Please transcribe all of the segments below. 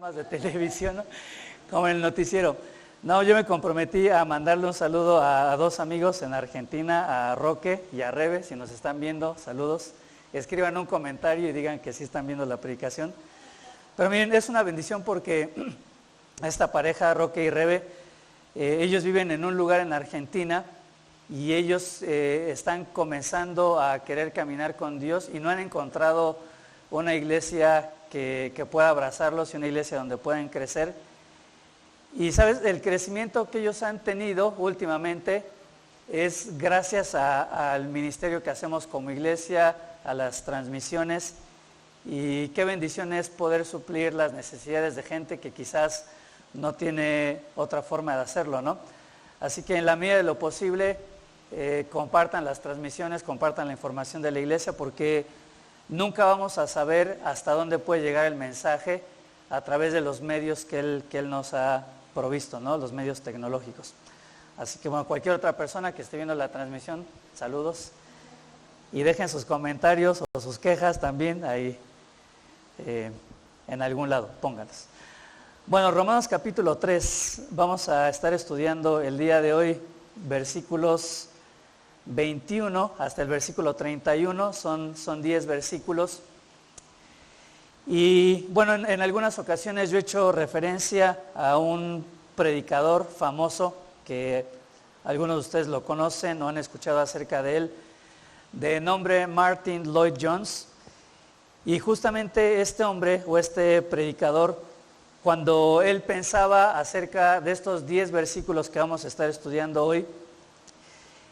programas de televisión, ¿no? Como en el noticiero. No, yo me comprometí a mandarle un saludo a dos amigos en Argentina, a Roque y a Rebe, si nos están viendo, saludos. Escriban un comentario y digan que sí están viendo la predicación. Pero miren, es una bendición porque esta pareja, Roque y Rebe, ellos viven en un lugar en Argentina y ellos están comenzando a querer caminar con Dios y no han encontrado una iglesia que pueda abrazarlos y una iglesia donde puedan crecer. Y sabes, el crecimiento que ellos han tenido últimamente es gracias al ministerio que hacemos como iglesia, a las transmisiones, y qué bendición es poder suplir las necesidades de gente que quizás no tiene otra forma de hacerlo, ¿no? Así que en la medida de lo posible, compartan las transmisiones, compartan la información de la iglesia, porque nunca vamos a saber hasta dónde puede llegar el mensaje a través de los medios que Él nos ha provisto, ¿no? Los medios tecnológicos. Así que bueno, cualquier otra persona que esté viendo la transmisión, saludos. Y dejen sus comentarios o sus quejas también ahí en algún lado, pónganlos. Bueno, Romanos capítulo 3, vamos a estar estudiando el día de hoy versículos 21 hasta el versículo 31, son 10 versículos. Y bueno, en algunas ocasiones yo he hecho referencia a un predicador famoso que algunos de ustedes lo conocen o han escuchado acerca de él, de nombre Martyn Lloyd-Jones. Y justamente este hombre o este predicador, cuando él pensaba acerca de estos 10 versículos que vamos a estar estudiando hoy,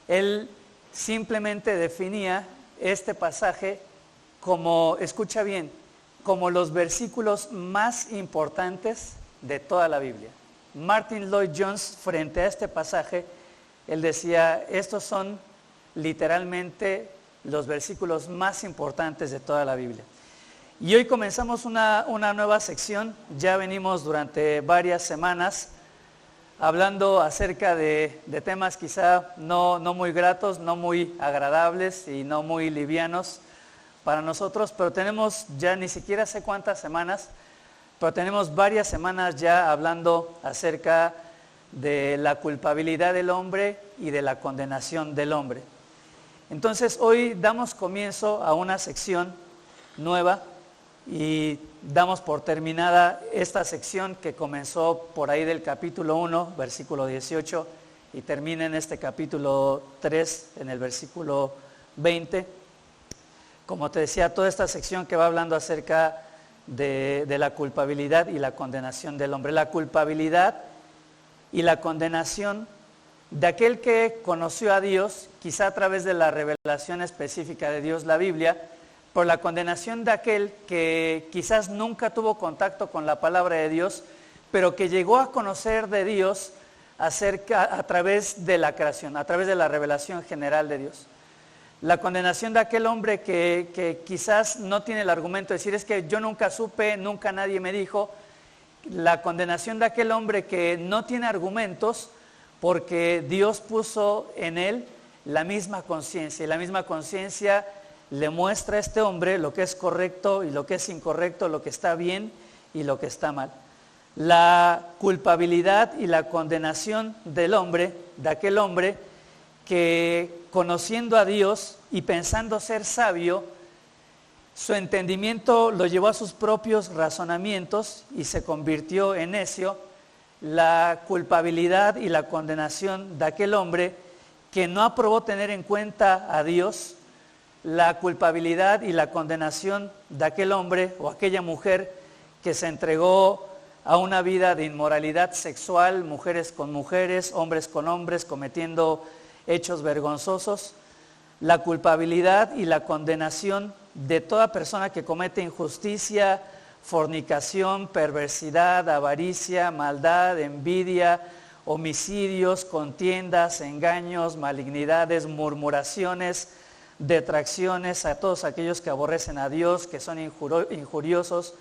él simplemente definía este pasaje como, escucha bien, como los versículos más importantes de toda la Biblia. Martyn Lloyd-Jones, frente a este pasaje, él decía, estos son literalmente los versículos más importantes de toda la Biblia. Y hoy comenzamos una nueva sección. Ya venimos durante varias semanas hablando acerca de temas quizá no muy gratos, no muy agradables y no muy livianos para nosotros, pero tenemos ya ni siquiera sé cuántas semanas, pero tenemos varias semanas ya hablando acerca de la culpabilidad del hombre y de la condenación del hombre. Entonces hoy damos comienzo a una sección nueva y damos por terminada esta sección que comenzó por ahí del capítulo 1, versículo 18, y termina en este capítulo 3, en el versículo 20. Como te decía, toda esta sección que va hablando acerca de la culpabilidad y la condenación del hombre. La culpabilidad y la condenación de aquel que conoció a Dios, quizá a través de la revelación específica de Dios, la Biblia, por la condenación de aquel que quizás nunca tuvo contacto con la palabra de Dios, pero que llegó a conocer de Dios a través de la creación, a través de la revelación general de Dios. La condenación de aquel hombre que quizás no tiene el argumento de decir, es que yo nunca supe, nunca nadie me dijo. La condenación de aquel hombre que no tiene argumentos porque Dios puso en él la misma conciencia, y la misma conciencia le muestra a este hombre lo que es correcto y lo que es incorrecto, lo que está bien y lo que está mal. La culpabilidad y la condenación del hombre, de aquel hombre que conociendo a Dios y pensando ser sabio, su entendimiento lo llevó a sus propios razonamientos y se convirtió en necio. La culpabilidad y la condenación de aquel hombre que no aprobó tener en cuenta a Dios. La culpabilidad y la condenación de aquel hombre o aquella mujer que se entregó a una vida de inmoralidad sexual, mujeres con mujeres, hombres con hombres, cometiendo hechos vergonzosos. La culpabilidad y la condenación de toda persona que comete injusticia, fornicación, perversidad, avaricia, maldad, envidia, homicidios, contiendas, engaños, malignidades, murmuraciones, detracciones, a todos aquellos que aborrecen a Dios, que son injuriosos,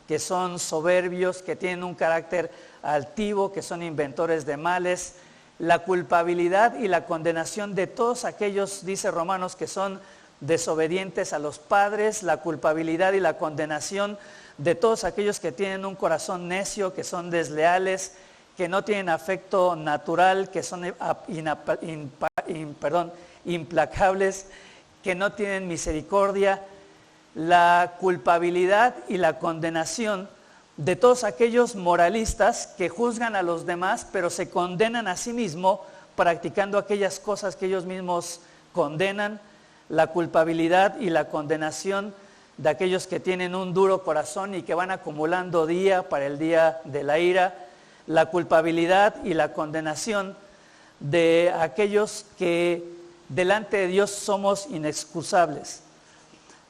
que son soberbios, que tienen un carácter altivo, que son inventores de males. La culpabilidad y la condenación de todos aquellos, dice Romanos, que son desobedientes a los padres, la culpabilidad y la condenación de todos aquellos que tienen un corazón necio, que son desleales, que no tienen afecto natural, que son implacables, que no tienen misericordia, la culpabilidad y la condenación de todos aquellos moralistas que juzgan a los demás, pero se condenan a sí mismos practicando aquellas cosas que ellos mismos condenan, la culpabilidad y la condenación de aquellos que tienen un duro corazón y que van acumulando día para el día de la ira, la culpabilidad y la condenación de aquellos que delante de Dios somos inexcusables,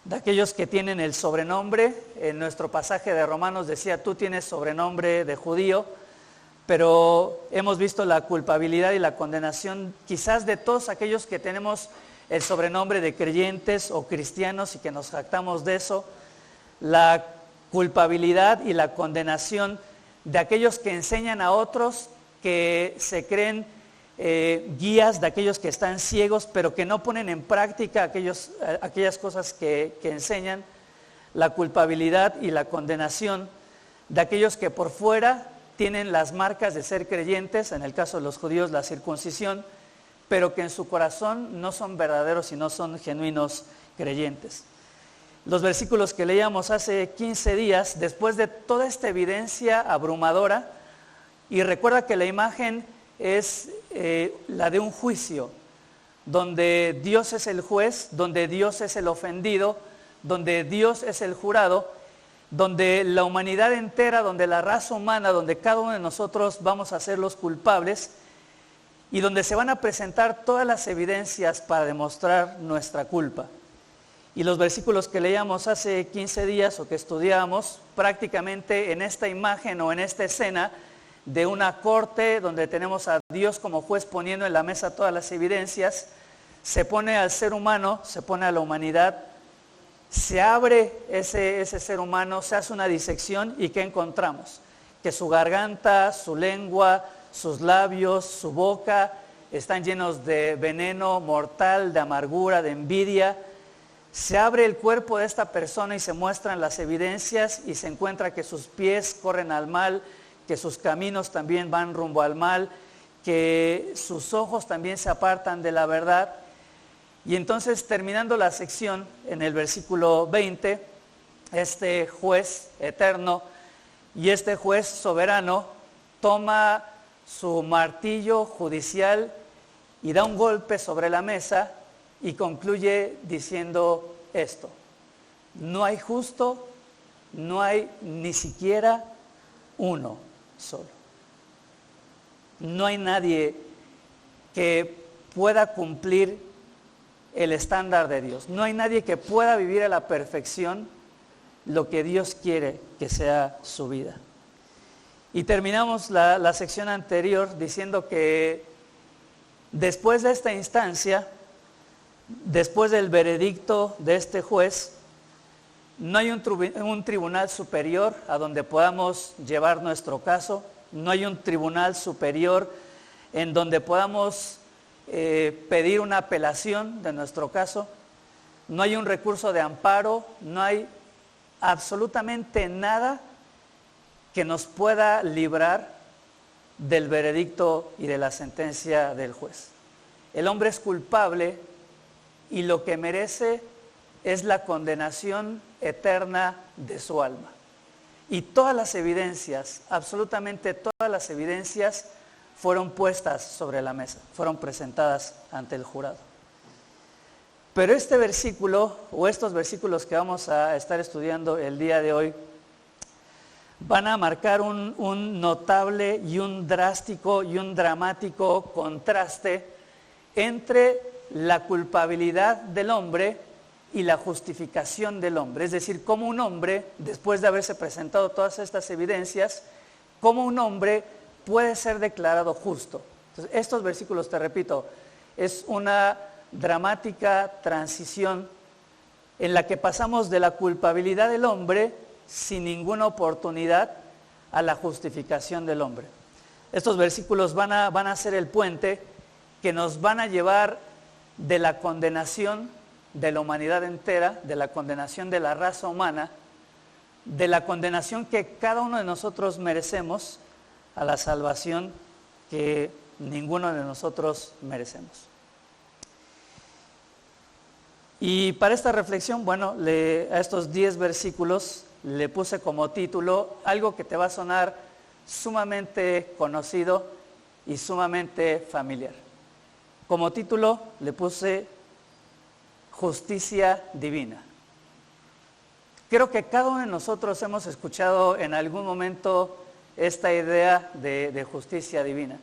de aquellos que tienen el sobrenombre. En nuestro pasaje de Romanos decía, tú tienes sobrenombre de judío, pero hemos visto la culpabilidad y la condenación quizás de todos aquellos que tenemos el sobrenombre de creyentes o cristianos y que nos jactamos de eso, la culpabilidad y la condenación de aquellos que enseñan a otros, que se creen guías de aquellos que están ciegos, pero que no ponen en práctica aquellas cosas que enseñan, la culpabilidad y la condenación de aquellos que por fuera tienen las marcas de ser creyentes, en el caso de los judíos la circuncisión, pero que en su corazón no son verdaderos y no son genuinos creyentes. Los versículos que leíamos hace 15 días, después de toda esta evidencia abrumadora, y recuerda que la imagen es la de un juicio, donde Dios es el juez, donde Dios es el ofendido, donde Dios es el jurado, donde la humanidad entera, donde la raza humana, donde cada uno de nosotros vamos a ser los culpables, y donde se van a presentar todas las evidencias para demostrar nuestra culpa. Y los versículos que leíamos hace 15 días o que estudiábamos, prácticamente en esta imagen o en esta escena de una corte donde tenemos a Dios como juez poniendo en la mesa todas las evidencias, se pone al ser humano, se pone a la humanidad, se abre ese ser humano, se hace una disección y ¿qué encontramos? Que su garganta, su lengua, sus labios, su boca están llenos de veneno mortal, de amargura, de envidia. Se abre el cuerpo de esta persona y se muestran las evidencias y se encuentra que sus pies corren al mal, que sus caminos también van rumbo al mal, que sus ojos también se apartan de la verdad. Y entonces, terminando la sección, en el versículo 20, este juez eterno y este juez soberano toma su martillo judicial y da un golpe sobre la mesa y concluye diciendo esto: no hay justo, no hay ni siquiera uno solo. No hay nadie que pueda cumplir el estándar de Dios. No hay nadie que pueda vivir a la perfección lo que Dios quiere que sea su vida. Y terminamos la sección anterior diciendo que después de esta instancia, después del veredicto de este juez, no hay un tribunal superior a donde podamos llevar nuestro caso, no hay un tribunal superior en donde podamos pedir una apelación de nuestro caso, no hay un recurso de amparo, no hay absolutamente nada que nos pueda librar del veredicto y de la sentencia del juez. El hombre es culpable y lo que merece es la condenación eterna de su alma. Y todas las evidencias, absolutamente todas las evidencias, fueron puestas sobre la mesa, fueron presentadas ante el jurado. Pero este versículo, o estos versículos que vamos a estar estudiando el día de hoy, van a marcar un notable y un drástico y un dramático contraste entre la culpabilidad del hombre y la justificación del hombre. Es decir, cómo un hombre, después de haberse presentado todas estas evidencias, cómo un hombre puede ser declarado justo. Entonces, estos versículos, te repito, es una dramática transición en la que pasamos de la culpabilidad del hombre sin ninguna oportunidad a la justificación del hombre. Estos versículos van a ser el puente que nos van a llevar de la condenación de la humanidad entera, de la condenación de la raza humana, de la condenación que cada uno de nosotros merecemos, a la salvación que ninguno de nosotros merecemos. Y para esta reflexión, bueno, a estos 10 versículos le puse como título algo que te va a sonar sumamente conocido y sumamente familiar. Como título le puse Justicia Divina. Creo que cada uno de nosotros hemos escuchado en algún momento esta idea de justicia divina.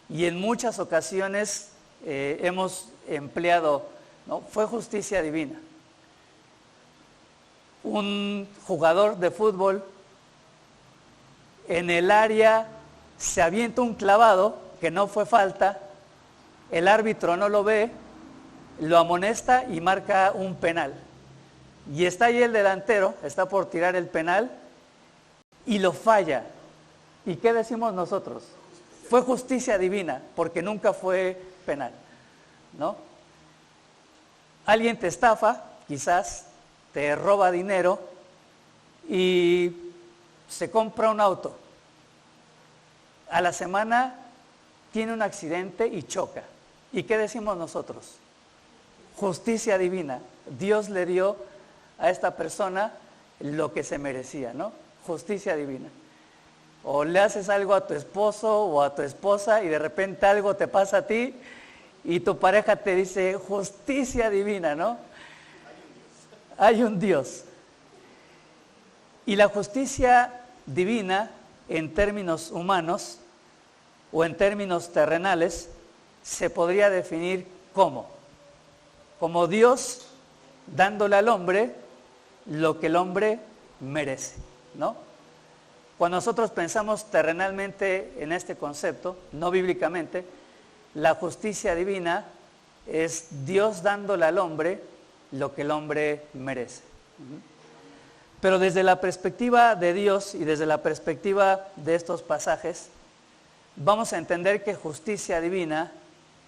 Y en muchas ocasiones hemos empleado, ¿no? Fue justicia divina. Un jugador de fútbol en el área se avienta un clavado que no fue falta, el árbitro no lo ve, lo amonesta y marca un penal. Y está ahí el delantero, está por tirar el penal y lo falla. ¿Y qué decimos nosotros? Fue justicia divina, porque nunca fue penal, ¿no? Alguien te estafa, quizás, te roba dinero y se compra un auto. A la semana tiene un accidente y choca. ¿Y qué decimos nosotros? Justicia divina. Dios le dio a esta persona lo que se merecía, ¿no? Justicia divina. O le haces algo a tu esposo o a tu esposa y de repente algo te pasa a ti y tu pareja te dice justicia divina, ¿no? Hay un Dios. Y la justicia divina, en términos humanos o en términos terrenales, se podría definir como Dios dándole al hombre lo que el hombre merece, ¿no? Cuando nosotros pensamos terrenalmente en este concepto, no bíblicamente, la justicia divina es Dios dándole al hombre lo que el hombre merece. Pero desde la perspectiva de Dios y desde la perspectiva de estos pasajes, vamos a entender que justicia divina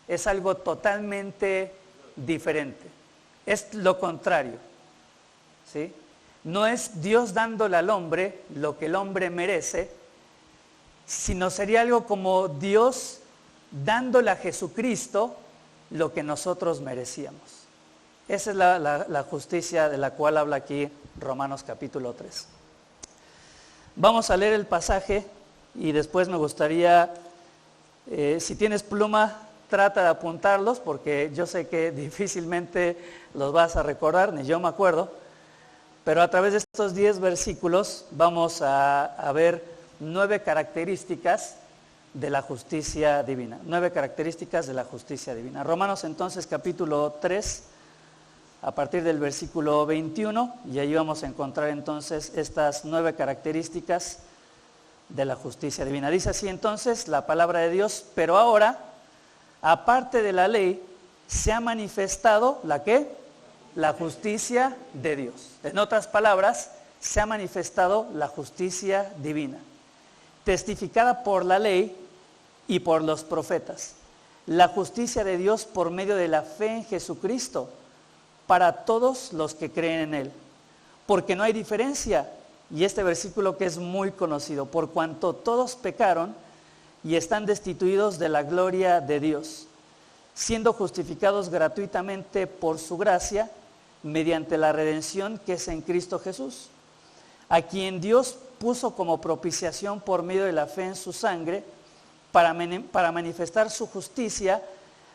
es algo totalmente diferente. Es lo contrario, ¿sí? No es Dios dándole al hombre lo que el hombre merece, sino sería algo como Dios dándole a Jesucristo lo que nosotros merecíamos. Esa es la justicia de la cual habla aquí Romanos capítulo 3. Vamos a leer el pasaje y después me gustaría, si tienes pluma, trata de apuntarlos porque yo sé que difícilmente los vas a recordar, ni yo me acuerdo. Pero a través de estos 10 versículos vamos a ver 9 características de la justicia divina. 9 características de la justicia divina. Romanos entonces capítulo 3, a partir del versículo 21, y ahí vamos a encontrar entonces estas 9 características de la justicia divina. Dice así entonces la palabra de Dios: pero ahora, aparte de la ley, se ha manifestado, ¿la qué? La justicia de Dios. En otras palabras, se ha manifestado la justicia divina, testificada por la ley y por los profetas. La justicia de Dios por medio de la fe en Jesucristo, para todos los que creen en Él. Porque no hay diferencia, y este versículo que es muy conocido, por cuanto todos pecaron y están destituidos de la gloria de Dios, siendo justificados gratuitamente por su gracia, mediante la redención que es en Cristo Jesús, a quien Dios puso como propiciación por medio de la fe en su sangre, para manifestar su justicia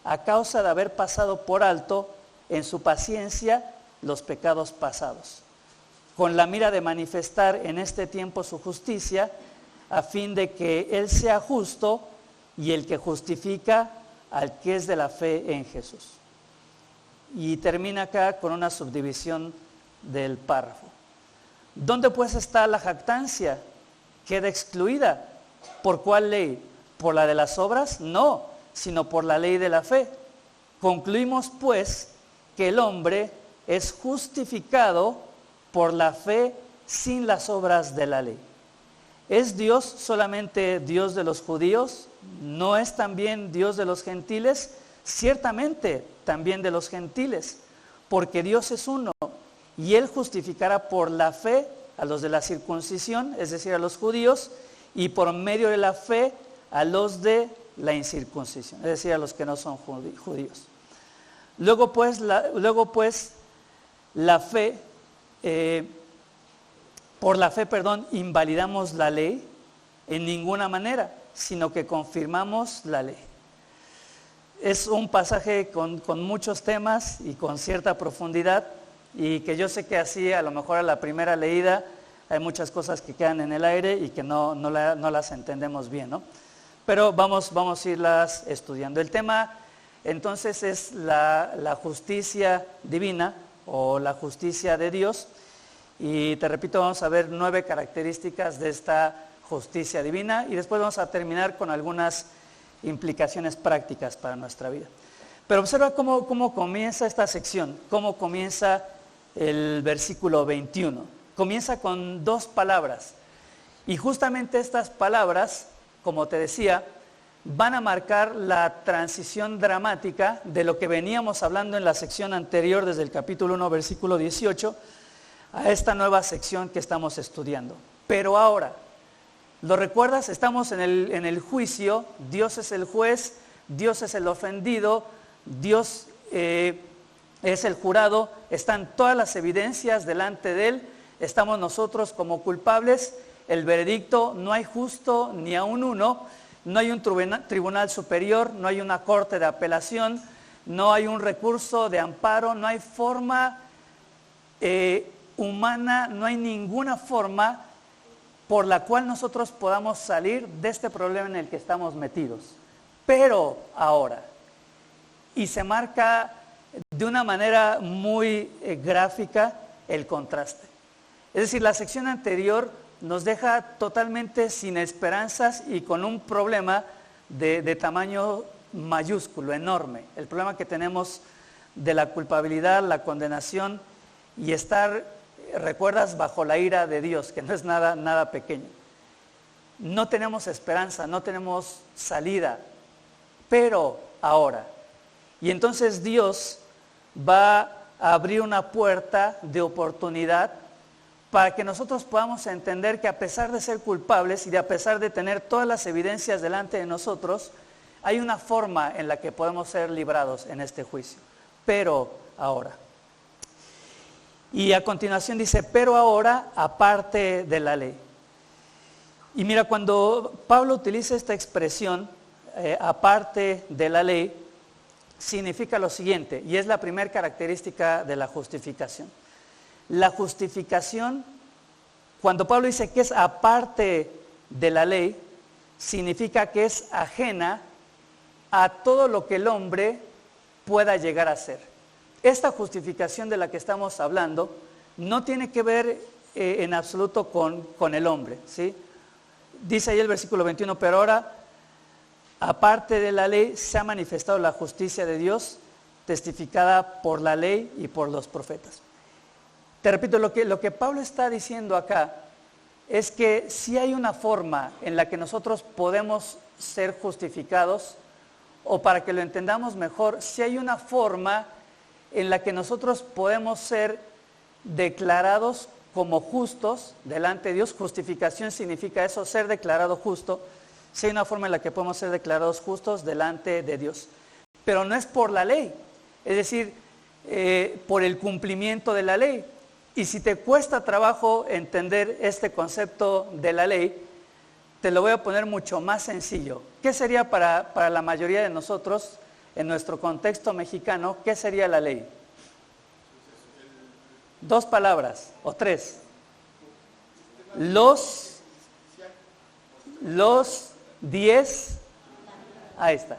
a causa de haber pasado por alto en su paciencia los pecados pasados, con la mira de manifestar en este tiempo su justicia, a fin de que Él sea justo y el que justifica al que es de la fe en Jesús. Y termina acá con una subdivisión del párrafo. ¿Dónde pues está la jactancia? Queda excluida. ¿Por cuál ley? ¿Por la de las obras? No, sino por la ley de la fe. Concluimos pues que el hombre es justificado por la fe sin las obras de la ley. ¿Es Dios solamente Dios de los judíos? ¿No es también Dios de los gentiles? Ciertamente también de los gentiles, porque Dios es uno, y Él justificará por la fe a los de la circuncisión, es decir, a los judíos, y por medio de la fe a los de la incircuncisión, es decir, a los que no son judíos. Luego pues la fe, por la fe, invalidamos la ley en ninguna manera, sino que confirmamos la ley. Es un pasaje con muchos temas y con cierta profundidad, y que yo sé que así a lo mejor a la primera leída hay muchas cosas que quedan en el aire y que no las entendemos bien, ¿no? Pero vamos a irlas estudiando. El tema entonces es la justicia divina o la justicia de Dios, y te repito, vamos a ver 9 características de esta justicia divina, y después vamos a terminar con algunas implicaciones prácticas para nuestra vida. Pero observa cómo comienza esta sección, cómo comienza el versículo 21. Comienza con 2 palabras, y justamente estas palabras, como te decía, van a marcar la transición dramática de lo que veníamos hablando en la sección anterior, desde el capítulo 1, versículo 18, a esta nueva sección que estamos estudiando. Pero ahora, ¿lo recuerdas? Estamos en el juicio. Dios es el juez, Dios es el ofendido, Dios es el jurado, están todas las evidencias delante de Él, estamos nosotros como culpables, el veredicto, no hay justo ni aun uno, no hay un tribunal superior, no hay una corte de apelación, no hay un recurso de amparo, no hay forma humana, no hay ninguna forma por la cual nosotros podamos salir de este problema en el que estamos metidos. Pero ahora, y se marca de una manera muy gráfica el contraste. Es decir, la sección anterior nos deja totalmente sin esperanzas y con un problema de tamaño mayúsculo, enorme. El problema que tenemos de la culpabilidad, la condenación y estar, recuerdas, bajo la ira de Dios, que no es nada pequeño. No tenemos esperanza, no tenemos salida, pero ahora. Y entonces Dios va a abrir una puerta de oportunidad para que nosotros podamos entender que a pesar de ser culpables y a pesar de tener todas las evidencias delante de nosotros, hay una forma en la que podemos ser librados en este juicio. Pero ahora. Y a continuación dice, pero ahora aparte de la ley. Y mira, cuando Pablo utiliza esta expresión, aparte de la ley, significa lo siguiente, y es la primera característica de la justificación. La justificación, cuando Pablo dice que es aparte de la ley, significa que es ajena a todo lo que el hombre pueda llegar a ser. Esta justificación de la que estamos hablando no tiene que ver en absoluto con el hombre, ¿sí? Dice ahí el versículo 21, pero ahora, aparte de la ley, se ha manifestado la justicia de Dios, testificada por la ley y por los profetas. Te repito, lo que Pablo está diciendo acá es que si hay una forma en la que nosotros podemos ser justificados, o para que lo entendamos mejor, si hay una forma en la que nosotros podemos ser declarados como justos delante de Dios. Justificación significa eso, ser declarado justo. Si hay una forma en la que podemos ser declarados justos delante de Dios, pero no es por la ley, es decir, por el cumplimiento de la ley. Y si te cuesta trabajo entender este concepto de la ley, te lo voy a poner mucho más sencillo. ¿Qué sería para la mayoría de nosotros, en nuestro contexto mexicano, qué sería la ley? 2 palabras o 3. Los 10, ahí está.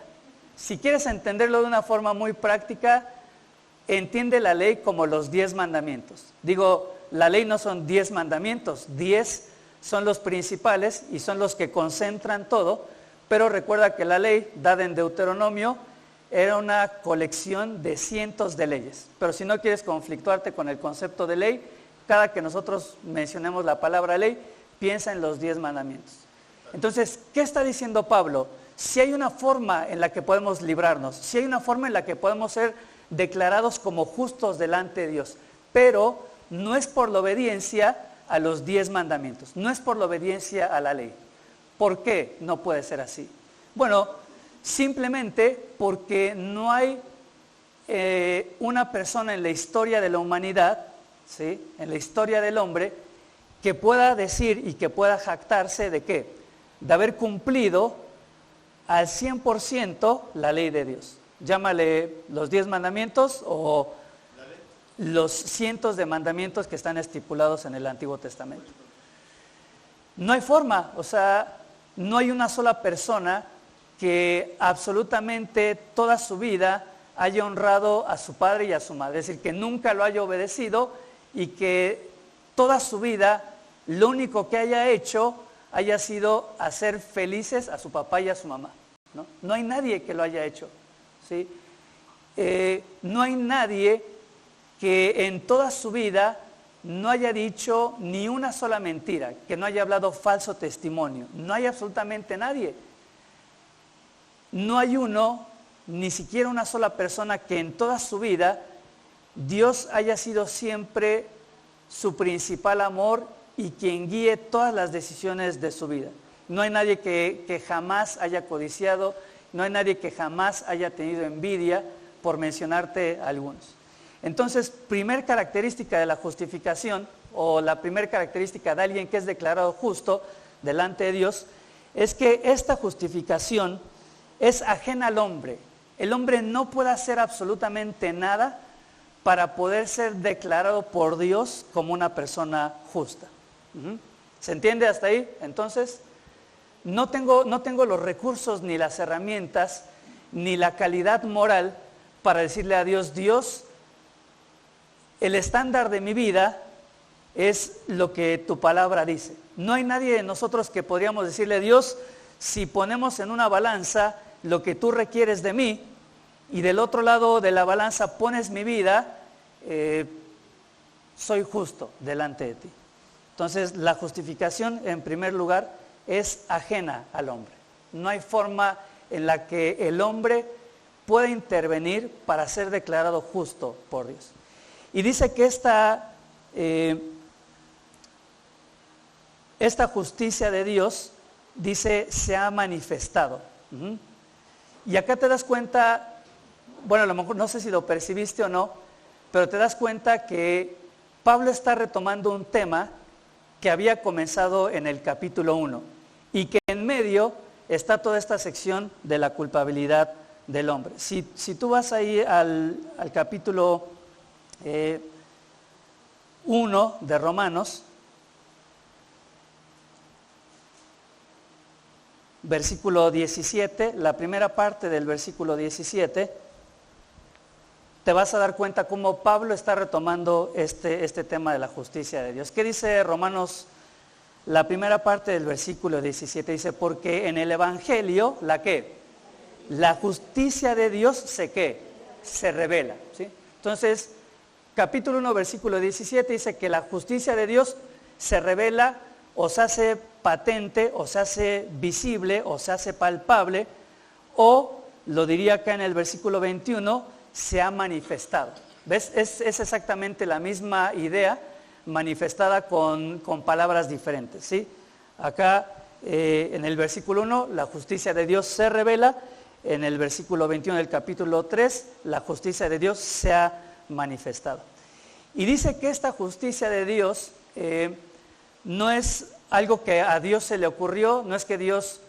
Si quieres entenderlo de una forma muy práctica, entiende la ley como los 10 mandamientos. Digo, la ley no son 10 mandamientos, 10 son los principales y son los que concentran todo, pero recuerda que la ley dada en Deuteronomio era una colección de cientos de leyes. Pero si no quieres conflictuarte con el concepto de ley, cada que nosotros mencionemos la palabra ley, piensa en los 10 mandamientos. Entonces, ¿qué está diciendo Pablo? Si hay una forma en la que podemos librarnos, si hay una forma en la que podemos ser declarados como justos delante de Dios, pero no es por la obediencia a los 10 mandamientos, no es por la obediencia a la ley. ¿Por qué no puede ser así? Bueno, simplemente porque no hay una persona en la historia de la humanidad, ¿sí?, en la historia del hombre, que pueda decir y que pueda jactarse de ¿qué? De haber cumplido al 100% la ley de Dios. Llámale los 10 mandamientos o los cientos de mandamientos que están estipulados en el Antiguo Testamento. No hay forma, o sea, no hay una sola persona que absolutamente toda su vida haya honrado a su padre y a su madre, es decir, que nunca lo haya obedecido y que toda su vida lo único que haya hecho haya sido hacer felices a su papá y a su mamá. No hay nadie que lo haya hecho, ¿sí? No hay nadie que en toda su vida no haya dicho ni una sola mentira, que no haya hablado falso testimonio. No hay absolutamente nadie. No hay uno, ni siquiera una sola persona que en toda su vida Dios haya sido siempre su principal amor y quien guíe todas las decisiones de su vida. No hay nadie que jamás haya codiciado, no hay nadie que jamás haya tenido envidia, por mencionarte algunos. Entonces, primer característica de la justificación, o la primera característica de alguien que es declarado justo delante de Dios, es que esta justificación es ajena al hombre. El hombre no puede hacer absolutamente nada para poder ser declarado por Dios como una persona justa. ¿Se entiende hasta ahí? Entonces, no tengo los recursos, ni las herramientas, ni la calidad moral para decirle a Dios, Dios, el estándar de mi vida es lo que tu palabra dice. No hay nadie de nosotros que podríamos decirle, Dios, si ponemos en una balanza lo que tú requieres de mí, y del otro lado de la balanza pones mi vida, soy justo delante de ti. Entonces, la justificación, en primer lugar, es ajena al hombre. No hay forma en la que el hombre pueda intervenir para ser declarado justo por Dios. Y dice que esta justicia de Dios, dice, se ha manifestado. Y acá te das cuenta, bueno, a lo mejor no sé si lo percibiste o no, pero te das cuenta que Pablo está retomando un tema que había comenzado en el capítulo 1 y que en medio está toda esta sección de la culpabilidad del hombre. Si tú vas ahí al capítulo 1 de Romanos, versículo 17, la primera parte del versículo 17, te vas a dar cuenta cómo Pablo está retomando este tema de la justicia de Dios. ¿Qué dice Romanos? La primera parte del versículo 17 dice, porque en el Evangelio, ¿la qué? La justicia de Dios se revela, ¿sí? Entonces, capítulo 1, versículo 17 dice que la justicia de Dios se revela o se hace patente, o se hace visible, o se hace palpable, o, lo diría acá en el versículo 21, se ha manifestado. ¿Ves? Es exactamente la misma idea manifestada con palabras diferentes, ¿sí? Acá en el versículo 1 la justicia de Dios se revela, en el versículo 21 del capítulo 3 la justicia de Dios se ha manifestado. Y dice que esta justicia de Dios no es algo que a Dios se le ocurrió, no es que Dios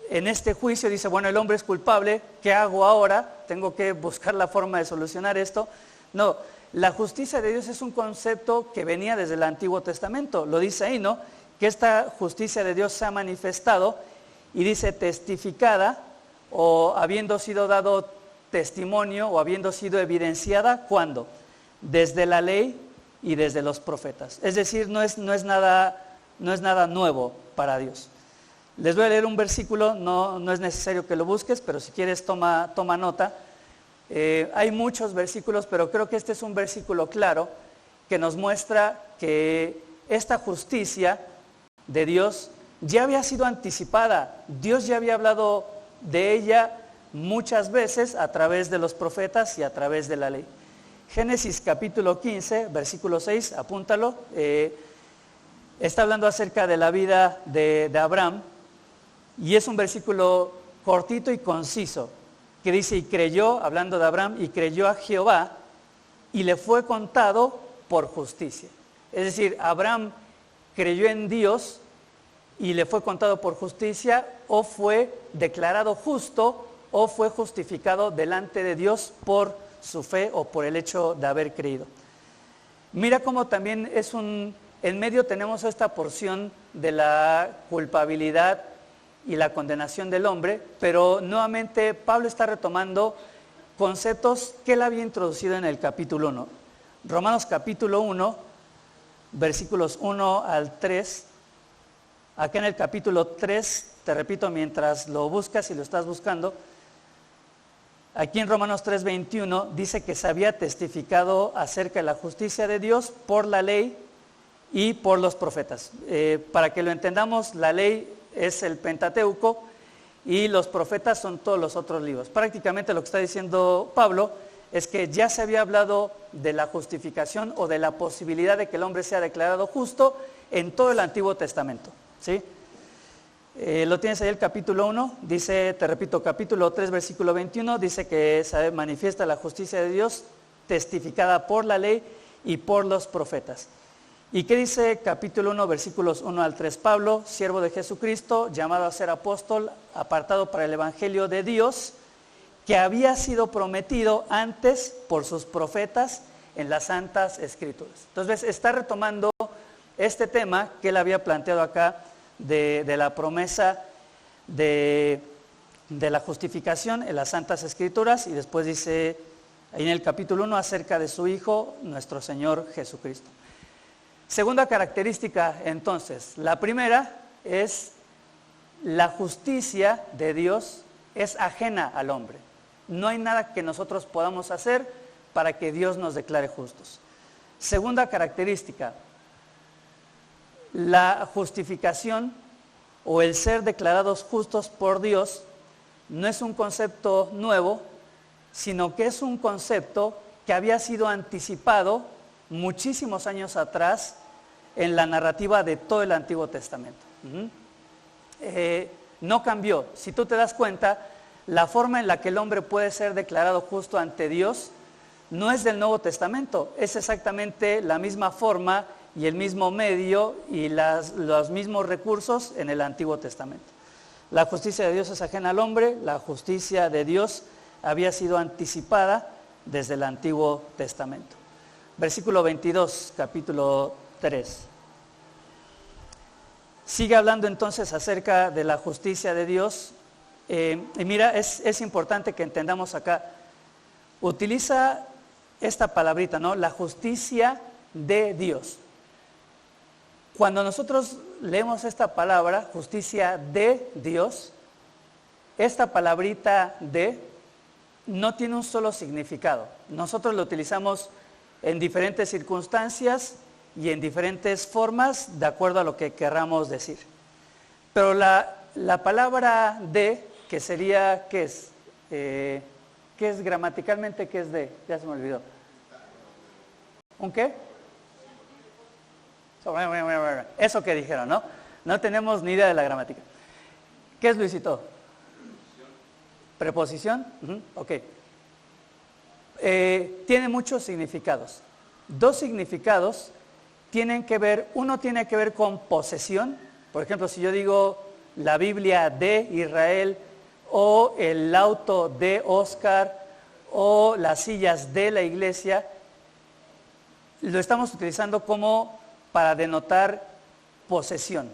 en este juicio dice, bueno, el hombre es culpable, ¿qué hago ahora? Tengo que buscar la forma de solucionar esto. No, la justicia de Dios es un concepto que venía desde el Antiguo Testamento, lo dice ahí, ¿no? Que esta justicia de Dios se ha manifestado y dice testificada o habiendo sido dado testimonio o habiendo sido evidenciada, ¿cuándo? Desde la ley y desde los profetas. Es decir, no es nada nuevo para Dios. Les voy a leer un versículo, no es necesario que lo busques, pero si quieres toma nota. Hay muchos versículos, pero creo que este es un versículo claro que nos muestra que esta justicia de Dios ya había sido anticipada. Dios ya había hablado de ella muchas veces a través de los profetas y a través de la ley. Génesis capítulo 15, versículo 6, apúntalo, está hablando acerca de la vida de Abraham, y es un versículo cortito y conciso, que dice, y creyó, hablando de Abraham, y creyó a Jehová, y le fue contado por justicia. Es decir, Abraham creyó en Dios, y le fue contado por justicia, o fue declarado justo, o fue justificado delante de Dios por su fe o por el hecho de haber creído. Mira cómo también en medio tenemos esta porción de la culpabilidad y la condenación del hombre, pero nuevamente Pablo está retomando conceptos que él había introducido en el capítulo 1. Romanos capítulo 1, versículos 1 al 3. Acá en el capítulo 3, te repito, mientras lo buscas y lo estás buscando, aquí en Romanos 3:21 dice que se había testificado acerca de la justicia de Dios por la ley y por los profetas. Para que lo entendamos, la ley es el Pentateuco y los profetas son todos los otros libros. Prácticamente lo que está diciendo Pablo es que ya se había hablado de la justificación o de la posibilidad de que el hombre sea declarado justo en todo el Antiguo Testamento. ¿Sí? Lo tienes ahí el capítulo 1, dice, te repito, capítulo 3, versículo 21, dice que se manifiesta la justicia de Dios testificada por la ley y por los profetas. ¿Y qué dice capítulo 1, versículos 1 al 3? Pablo, siervo de Jesucristo, llamado a ser apóstol, apartado para el evangelio de Dios, que había sido prometido antes por sus profetas en las Santas Escrituras. Entonces, está retomando este tema que él había planteado acá de la promesa de la justificación en las Santas Escrituras, y después dice ahí en el capítulo 1 acerca de su Hijo, nuestro Señor Jesucristo. Segunda característica, entonces, la primera es la justicia de Dios es ajena al hombre. No hay nada que nosotros podamos hacer para que Dios nos declare justos. Segunda característica, la justificación o el ser declarados justos por Dios no es un concepto nuevo, sino que es un concepto que había sido anticipado muchísimos años atrás en la narrativa de todo el Antiguo Testamento. No cambió. Si tú te das cuenta, la forma en la que el hombre puede ser declarado justo ante Dios no es del Nuevo Testamento, es exactamente la misma forma y el mismo medio y los mismos recursos en el Antiguo Testamento. La justicia de Dios es ajena al hombre, la justicia de Dios había sido anticipada desde el Antiguo Testamento. Versículo 22, capítulo 3. Sigue hablando entonces acerca de la justicia de Dios. Y mira, es importante que entendamos acá. Utiliza esta palabrita, ¿no? La justicia de Dios. Cuando nosotros leemos esta palabra, justicia de Dios, esta palabrita de no tiene un solo significado. Nosotros lo utilizamos en diferentes circunstancias y en diferentes formas de acuerdo a lo que querramos decir. Pero la palabra de, que sería, ¿qué es? ¿Qué es gramaticalmente? ¿Qué es de? Ya se me olvidó. ¿Un qué? Eso que dijeron, ¿no? No tenemos ni idea de la gramática. ¿Qué es, Luisito? ¿Preposición? Ok. Tiene muchos significados. Dos significados tienen que ver, uno tiene que ver con posesión. Por ejemplo, si yo digo la Biblia de Israel, o el auto de Oscar, o las sillas de la iglesia, lo estamos utilizando como para denotar posesión.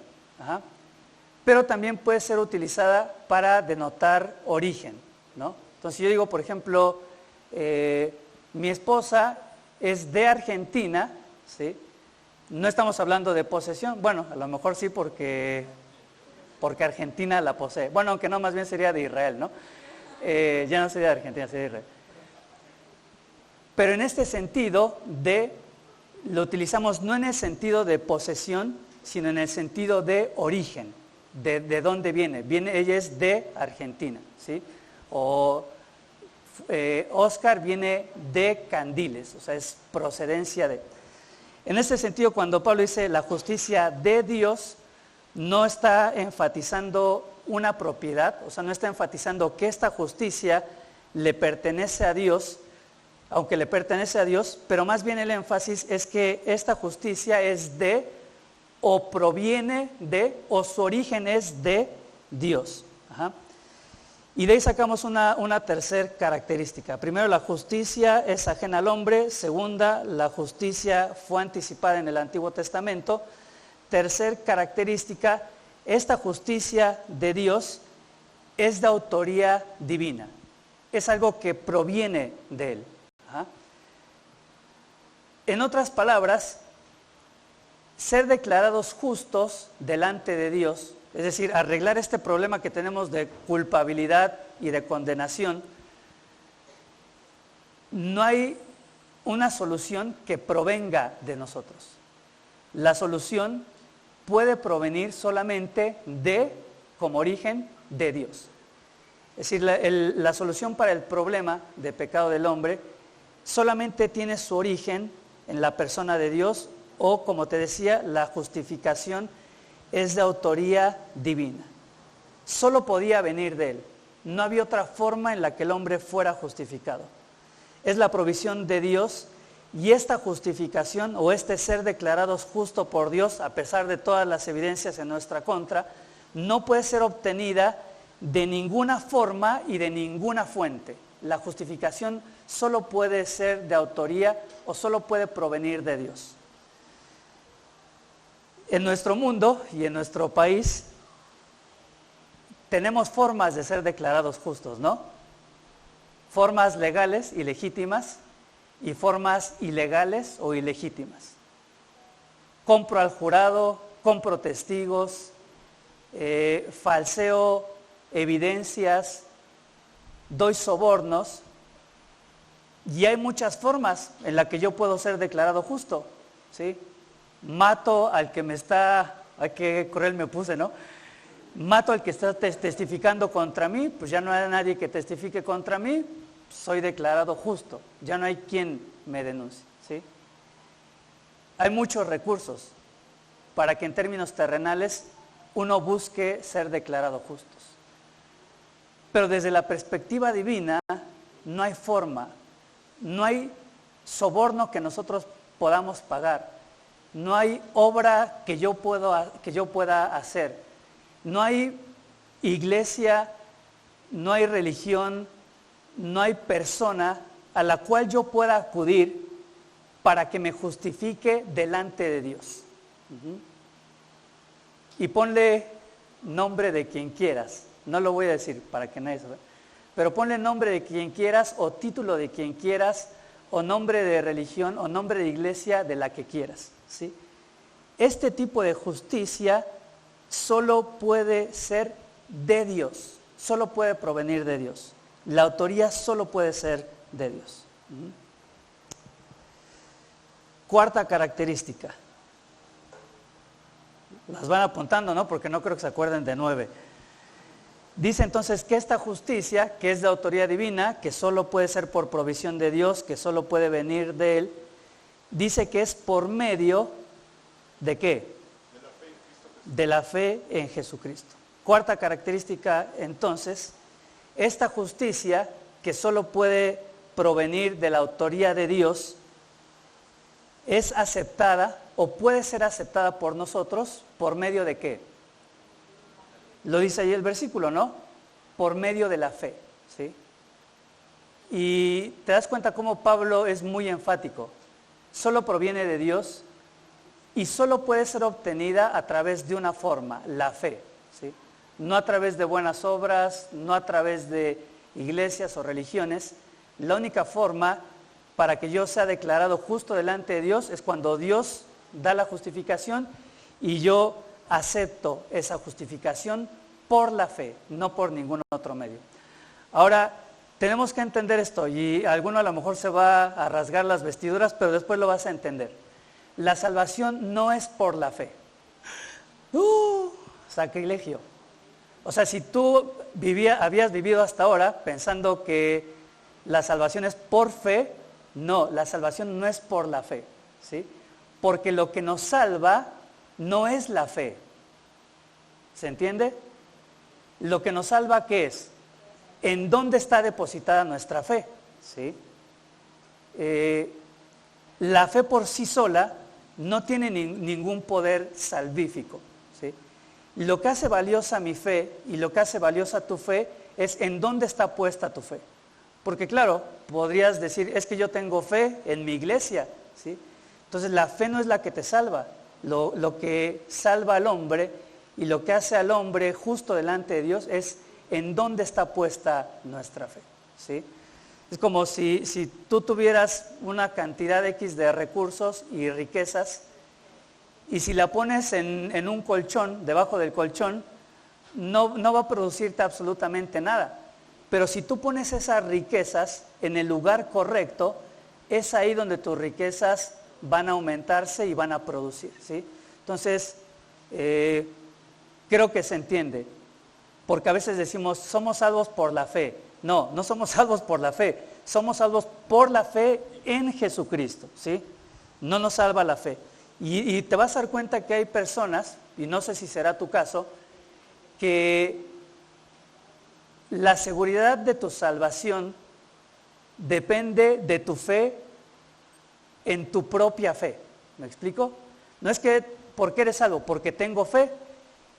Pero también puede ser utilizada para denotar origen, ¿no? Entonces yo digo, por ejemplo, mi esposa es de Argentina, ¿sí? No estamos hablando de posesión, bueno, a lo mejor sí porque Argentina la posee. Bueno, aunque no, más bien sería de Israel, ¿no? Ya no sería de Argentina, sería de Israel. Pero en este sentido lo utilizamos no en el sentido de posesión, sino en el sentido de origen, de dónde viene. Ella es de Argentina, ¿sí? o Oscar viene de candiles, o sea, es procedencia de. En este sentido, cuando Pablo dice la justicia de Dios, no está enfatizando una propiedad, o sea, no está enfatizando que esta justicia le pertenece a Dios, aunque le pertenece a Dios, pero más bien el énfasis es que esta justicia es de, o proviene de, o su origen es de Dios. Ajá. Y de ahí sacamos una tercera característica. Primero, la justicia es ajena al hombre. Segunda, la justicia fue anticipada en el Antiguo Testamento. Tercer característica, esta justicia de Dios es de autoría divina. Es algo que proviene de Él. Ajá. En otras palabras, ser declarados justos delante de Dios, es decir, arreglar este problema que tenemos de culpabilidad y de condenación, no hay una solución que provenga de nosotros. La solución puede provenir solamente de, como origen, de Dios. Es decir, la solución para el problema de pecado del hombre solamente tiene su origen en la persona de Dios, o, como te decía, la justificación es de autoría divina. Solo podía venir de Él. No había otra forma en la que el hombre fuera justificado. Es la provisión de Dios, y esta justificación o este ser declarados justo por Dios, a pesar de todas las evidencias en nuestra contra, no puede ser obtenida de ninguna forma y de ninguna fuente. La justificación solo puede ser de autoría o solo puede provenir de Dios. En nuestro mundo y en nuestro país tenemos formas de ser declarados justos, ¿no? Formas legales y legítimas y formas ilegales o ilegítimas. Compro al jurado, compro testigos, falseo evidencias, doy sobornos, y hay muchas formas en las que yo puedo ser declarado justo, ¿sí? Mato al que me está, ay, qué cruel me puse, ¿no? Mato al que está testificando contra mí, pues ya no hay nadie que testifique contra mí, soy declarado justo, ya no hay quien me denuncie, ¿sí? Hay muchos recursos para que en términos terrenales uno busque ser declarado justos. Pero desde la perspectiva divina no hay forma, no hay soborno que nosotros podamos pagar. No hay obra que yo pueda hacer. No hay iglesia, no hay religión, no hay persona a la cual yo pueda acudir para que me justifique delante de Dios. Y ponle nombre de quien quieras. No lo voy a decir para que nadie sepa. Pero ponle nombre de quien quieras, o título de quien quieras, o nombre de religión, o nombre de iglesia de la que quieras, ¿sí? Este tipo de justicia solo puede ser de Dios, solo puede provenir de Dios. La autoría solo puede ser de Dios. Cuarta característica. Las van apuntando, ¿no? Porque no creo que se acuerden de 9. Dice entonces que esta justicia, que es de autoría divina, que solo puede ser por provisión de Dios, que solo puede venir de Él, dice que es por medio ¿de qué? De la fe en Jesucristo. Cuarta característica entonces, esta justicia, que solo puede provenir de la autoría de Dios, es aceptada o puede ser aceptada por nosotros por medio de qué. Lo dice ahí el versículo, ¿no? Por medio de la fe, ¿sí? Y te das cuenta cómo Pablo es muy enfático. Solo proviene de Dios y solo puede ser obtenida a través de una forma, la fe, ¿sí? No a través de buenas obras, no a través de iglesias o religiones. La única forma para que yo sea declarado justo delante de Dios es cuando Dios da la justificación y yo acepto esa justificación por la fe, no por ningún otro medio. Ahora, tenemos que entender esto, y alguno a lo mejor se va a rasgar las vestiduras, pero después lo vas a entender. La salvación no es por la fe. Sacrilegio. O sea, si tú habías vivido hasta ahora pensando que la salvación es por fe, no, la salvación no es por la fe, ¿sí? Porque lo que nos salva no es la fe. ¿Se entiende? Lo que nos salva, ¿qué es? ¿En dónde está depositada nuestra fe? ¿Sí? La fe por sí sola no tiene ningún poder salvífico, ¿sí? Lo que hace valiosa mi fe y lo que hace valiosa tu fe es en dónde está puesta tu fe. Porque claro, podrías decir, es que yo tengo fe en mi iglesia, ¿sí? Entonces la fe no es la que te salva. Lo que salva al hombre y lo que hace al hombre justo delante de Dios es en dónde está puesta nuestra fe, ¿sí? Es como si tú tuvieras una cantidad X de recursos y riquezas, y si la pones en un colchón, debajo del colchón, no va a producirte absolutamente nada. Pero si tú pones esas riquezas en el lugar correcto, es ahí donde tus riquezas van a aumentarse y van a producir, ¿sí? Entonces, creo que se entiende, porque a veces decimos, somos salvos por la fe. No somos salvos por la fe, somos salvos por la fe en Jesucristo, ¿sí? No nos salva la fe. Y te vas a dar cuenta que hay personas, y no sé si será tu caso, que la seguridad de tu salvación depende de tu fe en tu propia fe. ¿Me explico? No es que porque eres salvo, porque tengo fe.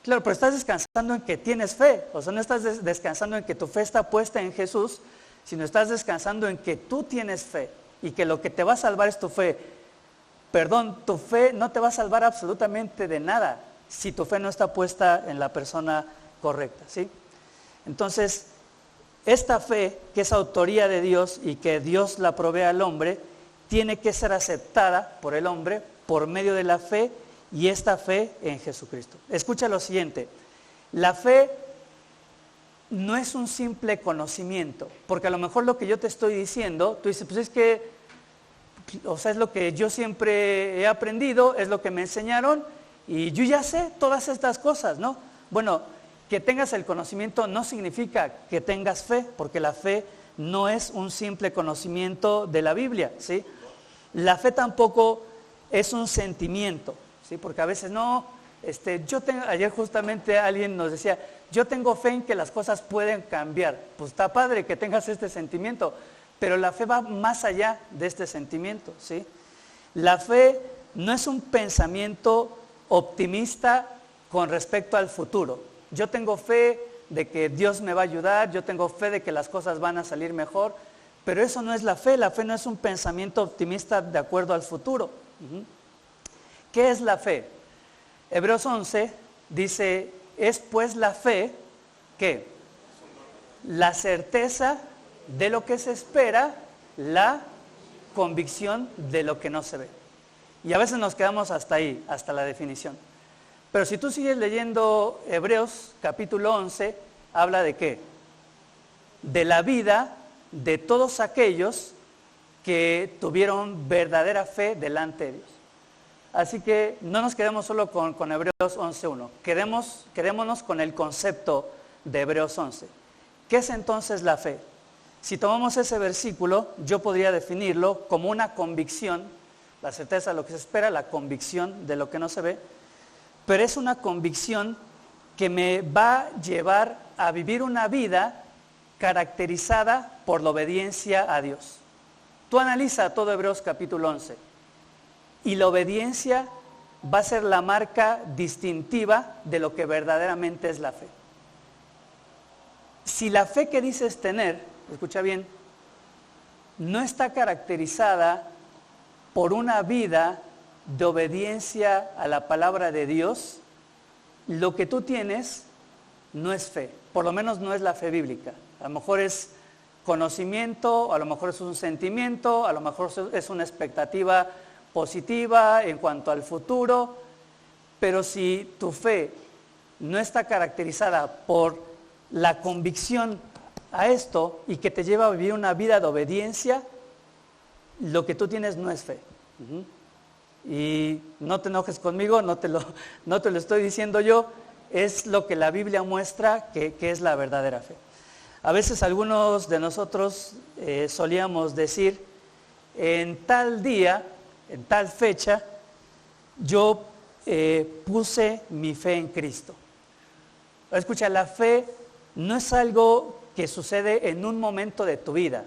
Claro, pero estás descansando en que tienes fe. O sea, no estás descansando en que tu fe está puesta en Jesús, sino estás descansando en que tú tienes fe y que lo que te va a salvar es tu fe. Perdón, tu fe no te va a salvar absolutamente de nada si tu fe no está puesta en la persona correcta, ¿sí? Entonces, esta fe, que es autoría de Dios y que Dios la provee al hombre, tiene que ser aceptada por el hombre por medio de la fe, y esta fe en Jesucristo. Escucha lo siguiente, la fe no es un simple conocimiento, porque a lo mejor lo que yo te estoy diciendo, tú dices, pues es que, o sea, es lo que yo siempre he aprendido, es lo que me enseñaron, y yo ya sé todas estas cosas, ¿no? Bueno, que tengas el conocimiento no significa que tengas fe, porque la fe no es un simple conocimiento de la Biblia, ¿sí? La fe tampoco es un sentimiento, ¿sí? Porque a veces ayer justamente alguien nos decía, yo tengo fe en que las cosas pueden cambiar. Pues está padre que tengas este sentimiento, pero la fe va más allá de este sentimiento, ¿sí? La fe no es un pensamiento optimista con respecto al futuro. Yo tengo fe de que Dios me va a ayudar, yo tengo fe de que las cosas van a salir mejor, pero eso no es la fe no es un pensamiento optimista de acuerdo al futuro. ¿Qué es la fe? Hebreos 11 dice, es pues la fe, ¿qué? La certeza de lo que se espera, la convicción de lo que no se ve. Y a veces nos quedamos hasta ahí, hasta la definición. Pero si tú sigues leyendo Hebreos capítulo 11, habla de ¿qué? De la vida de todos aquellos que tuvieron verdadera fe delante de Dios. Así que no nos quedemos solo con Hebreos 11.1, quedémonos con el concepto de Hebreos 11. ¿Qué es entonces la fe? Si tomamos ese versículo, yo podría definirlo como una convicción, la certeza de lo que se espera, la convicción de lo que no se ve, pero es una convicción que me va a llevar a vivir una vida caracterizada por la obediencia a Dios. Tú analiza todo Hebreos capítulo 11 y la obediencia va a ser la marca distintiva de lo que verdaderamente es la fe. Si la fe que dices tener, escucha bien, no está caracterizada por una vida de obediencia a la palabra de Dios, lo que tú tienes no es fe, por lo menos no es la fe bíblica. A lo mejor es conocimiento, a lo mejor es un sentimiento, a lo mejor es una expectativa positiva en cuanto al futuro, pero si tu fe no está caracterizada por la convicción a esto y que te lleva a vivir una vida de obediencia, lo que tú tienes no es fe. Y no te enojes conmigo, no te lo estoy diciendo yo, es lo que la Biblia muestra que es la verdadera fe. A veces algunos de nosotros solíamos decir, en tal día, en tal fecha, yo puse mi fe en Cristo. Escucha, la fe no es algo que sucede en un momento de tu vida.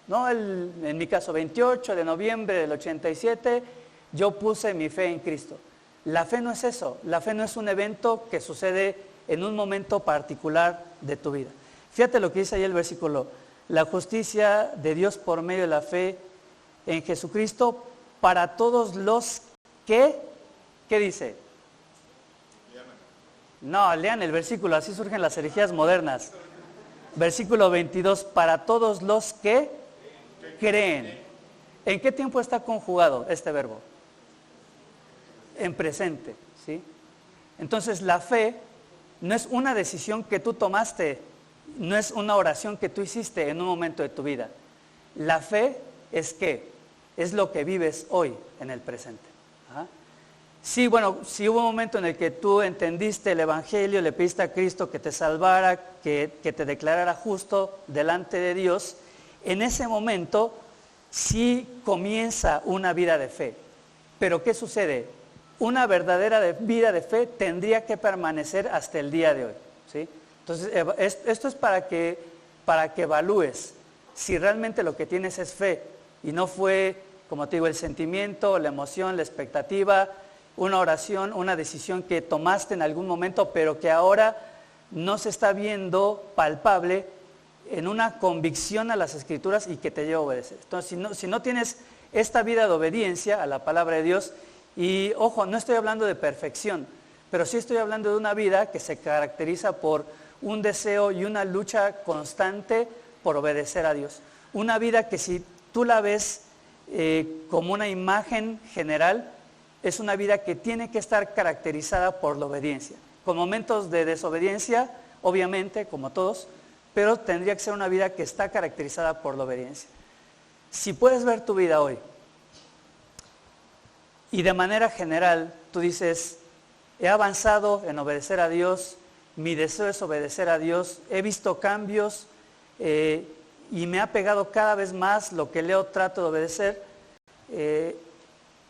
No, en mi caso, 28 de noviembre del 87, yo puse mi fe en Cristo. La fe no es eso. La fe no es un evento que sucede en un momento particular de tu vida. Fíjate lo que dice ahí el versículo. La justicia de Dios por medio de la fe en Jesucristo para todos los que, ¿qué dice? No, lean el versículo, así surgen las herejías modernas. Versículo 22, para todos los que creen. ¿En qué tiempo está conjugado este verbo? En presente, ¿sí? Entonces la fe no es una decisión que tú tomaste, no es una oración que tú hiciste en un momento de tu vida. La fe es ¿qué? Es lo que vives hoy en el presente. ¿Ah? Sí, bueno, si hubo un momento en el que tú entendiste el Evangelio, le pediste a Cristo que te salvara, que te declarara justo delante de Dios, en ese momento sí comienza una vida de fe. Pero ¿qué sucede? Una verdadera vida de fe tendría que permanecer hasta el día de hoy, ¿sí? Entonces, esto es para que evalúes si realmente lo que tienes es fe y no fue, como te digo, el sentimiento, la emoción, la expectativa, una oración, una decisión que tomaste en algún momento, pero que ahora no se está viendo palpable en una convicción a las Escrituras y que te lleva a obedecer. Entonces, si no tienes esta vida de obediencia a la palabra de Dios, y ojo, no estoy hablando de perfección, pero sí estoy hablando de una vida que se caracteriza por un deseo y una lucha constante por obedecer a Dios. Una vida que si tú la ves como una imagen general, es una vida que tiene que estar caracterizada por la obediencia. Con momentos de desobediencia, obviamente, como todos, pero tendría que ser una vida que está caracterizada por la obediencia. Si puedes ver tu vida hoy, y de manera general tú dices, he avanzado en obedecer a Dios, mi deseo es obedecer a Dios, he visto cambios y me ha pegado cada vez más lo que leo, trato de obedecer,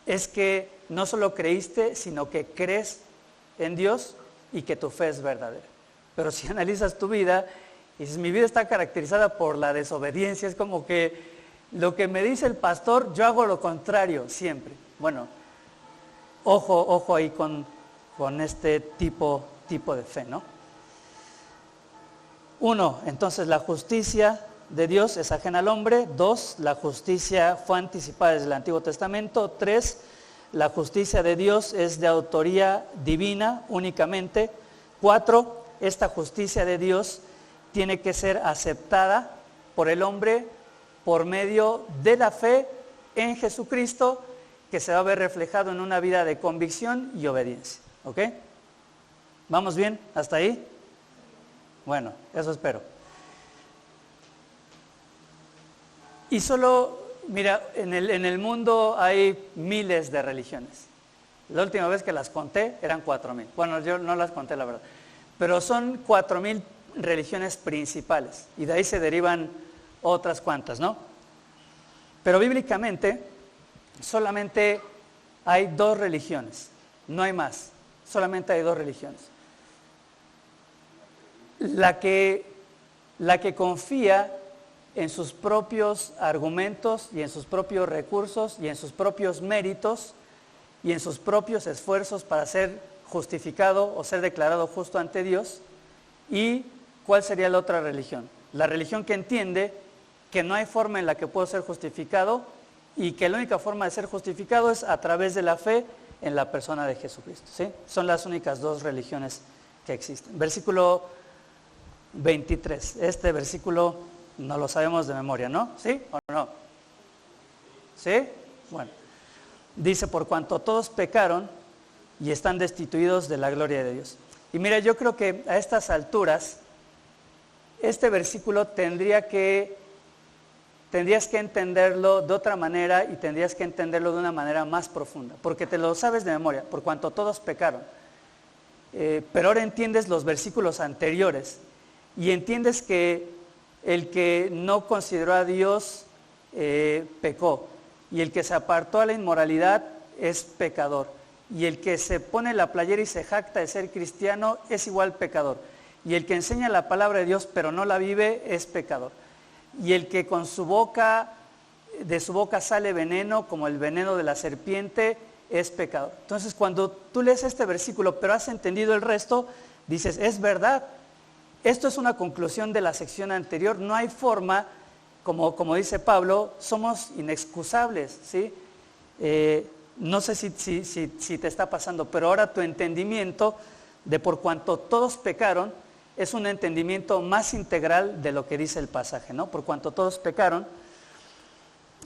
es que no solo creíste, sino que crees en Dios y que tu fe es verdadera. Pero si analizas tu vida y dices, mi vida está caracterizada por la desobediencia, es como que lo que me dice el pastor, yo hago lo contrario siempre. Bueno, ojo ahí con este tipo de fe, ¿no? 1, entonces la justicia de Dios es ajena al hombre. 2, la justicia fue anticipada desde el Antiguo Testamento. 3, la justicia de Dios es de autoría divina únicamente. 4, esta justicia de Dios tiene que ser aceptada por el hombre por medio de la fe en Jesucristo, que se va a ver reflejado en una vida de convicción y obediencia. ¿Ok? ¿Vamos bien? ¿Hasta ahí? Bueno, eso espero. Y solo, mira, en el mundo hay miles de religiones. La última vez que las conté eran 4,000. Bueno, yo no las conté, la verdad. Pero son 4,000 religiones principales. Y de ahí se derivan otras cuantas, ¿no? Pero bíblicamente solamente hay 2 religiones. No hay más. Solamente hay 2 religiones. La que confía en sus propios argumentos y en sus propios recursos y en sus propios méritos y en sus propios esfuerzos para ser justificado o ser declarado justo ante Dios. ¿Y cuál sería la otra religión? La religión que entiende que no hay forma en la que puedo ser justificado y que la única forma de ser justificado es a través de la fe en la persona de Jesucristo, ¿sí? Son las únicas 2 religiones que existen. Versículo 23. Este versículo no lo sabemos de memoria, ¿no? ¿Sí o no? ¿Sí? Bueno. Dice, por cuanto todos pecaron y están destituidos de la gloria de Dios. Y mira, yo creo que a estas alturas, este versículo tendrías que entenderlo de otra manera y tendrías que entenderlo de una manera más profunda, porque te lo sabes de memoria, por cuanto todos pecaron. pero ahora entiendes los versículos anteriores y entiendes que el que no consideró a Dios pecó, y el que se apartó a la inmoralidad es pecador, y el que se pone la playera y se jacta de ser cristiano es igual pecador, y el que enseña la palabra de Dios pero no la vive es pecador, y el que con su boca, de su boca sale veneno como el veneno de la serpiente, es pecador. Entonces, cuando tú lees este versículo pero has entendido el resto, dices, es verdad, esto es una conclusión de la sección anterior, no hay forma, como dice Pablo, somos inexcusables, ¿sí? No sé si te está pasando, pero ahora tu entendimiento de por cuanto todos pecaron es un entendimiento más integral de lo que dice el pasaje, ¿no? Por cuanto todos pecaron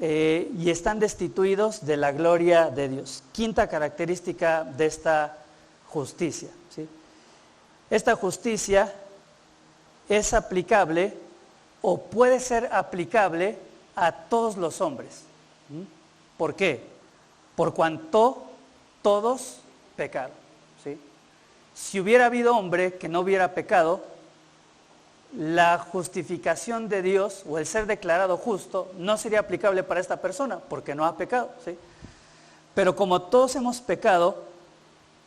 y están destituidos de la gloria de Dios. Quinta característica de esta justicia, ¿sí? Esta justicia es aplicable o puede ser aplicable a todos los hombres. ¿Por qué? Por cuanto todos pecaron, ¿sí? Si hubiera habido hombre que no hubiera pecado, la justificación de Dios o el ser declarado justo no sería aplicable para esta persona porque no ha pecado, ¿sí? Pero como todos hemos pecado,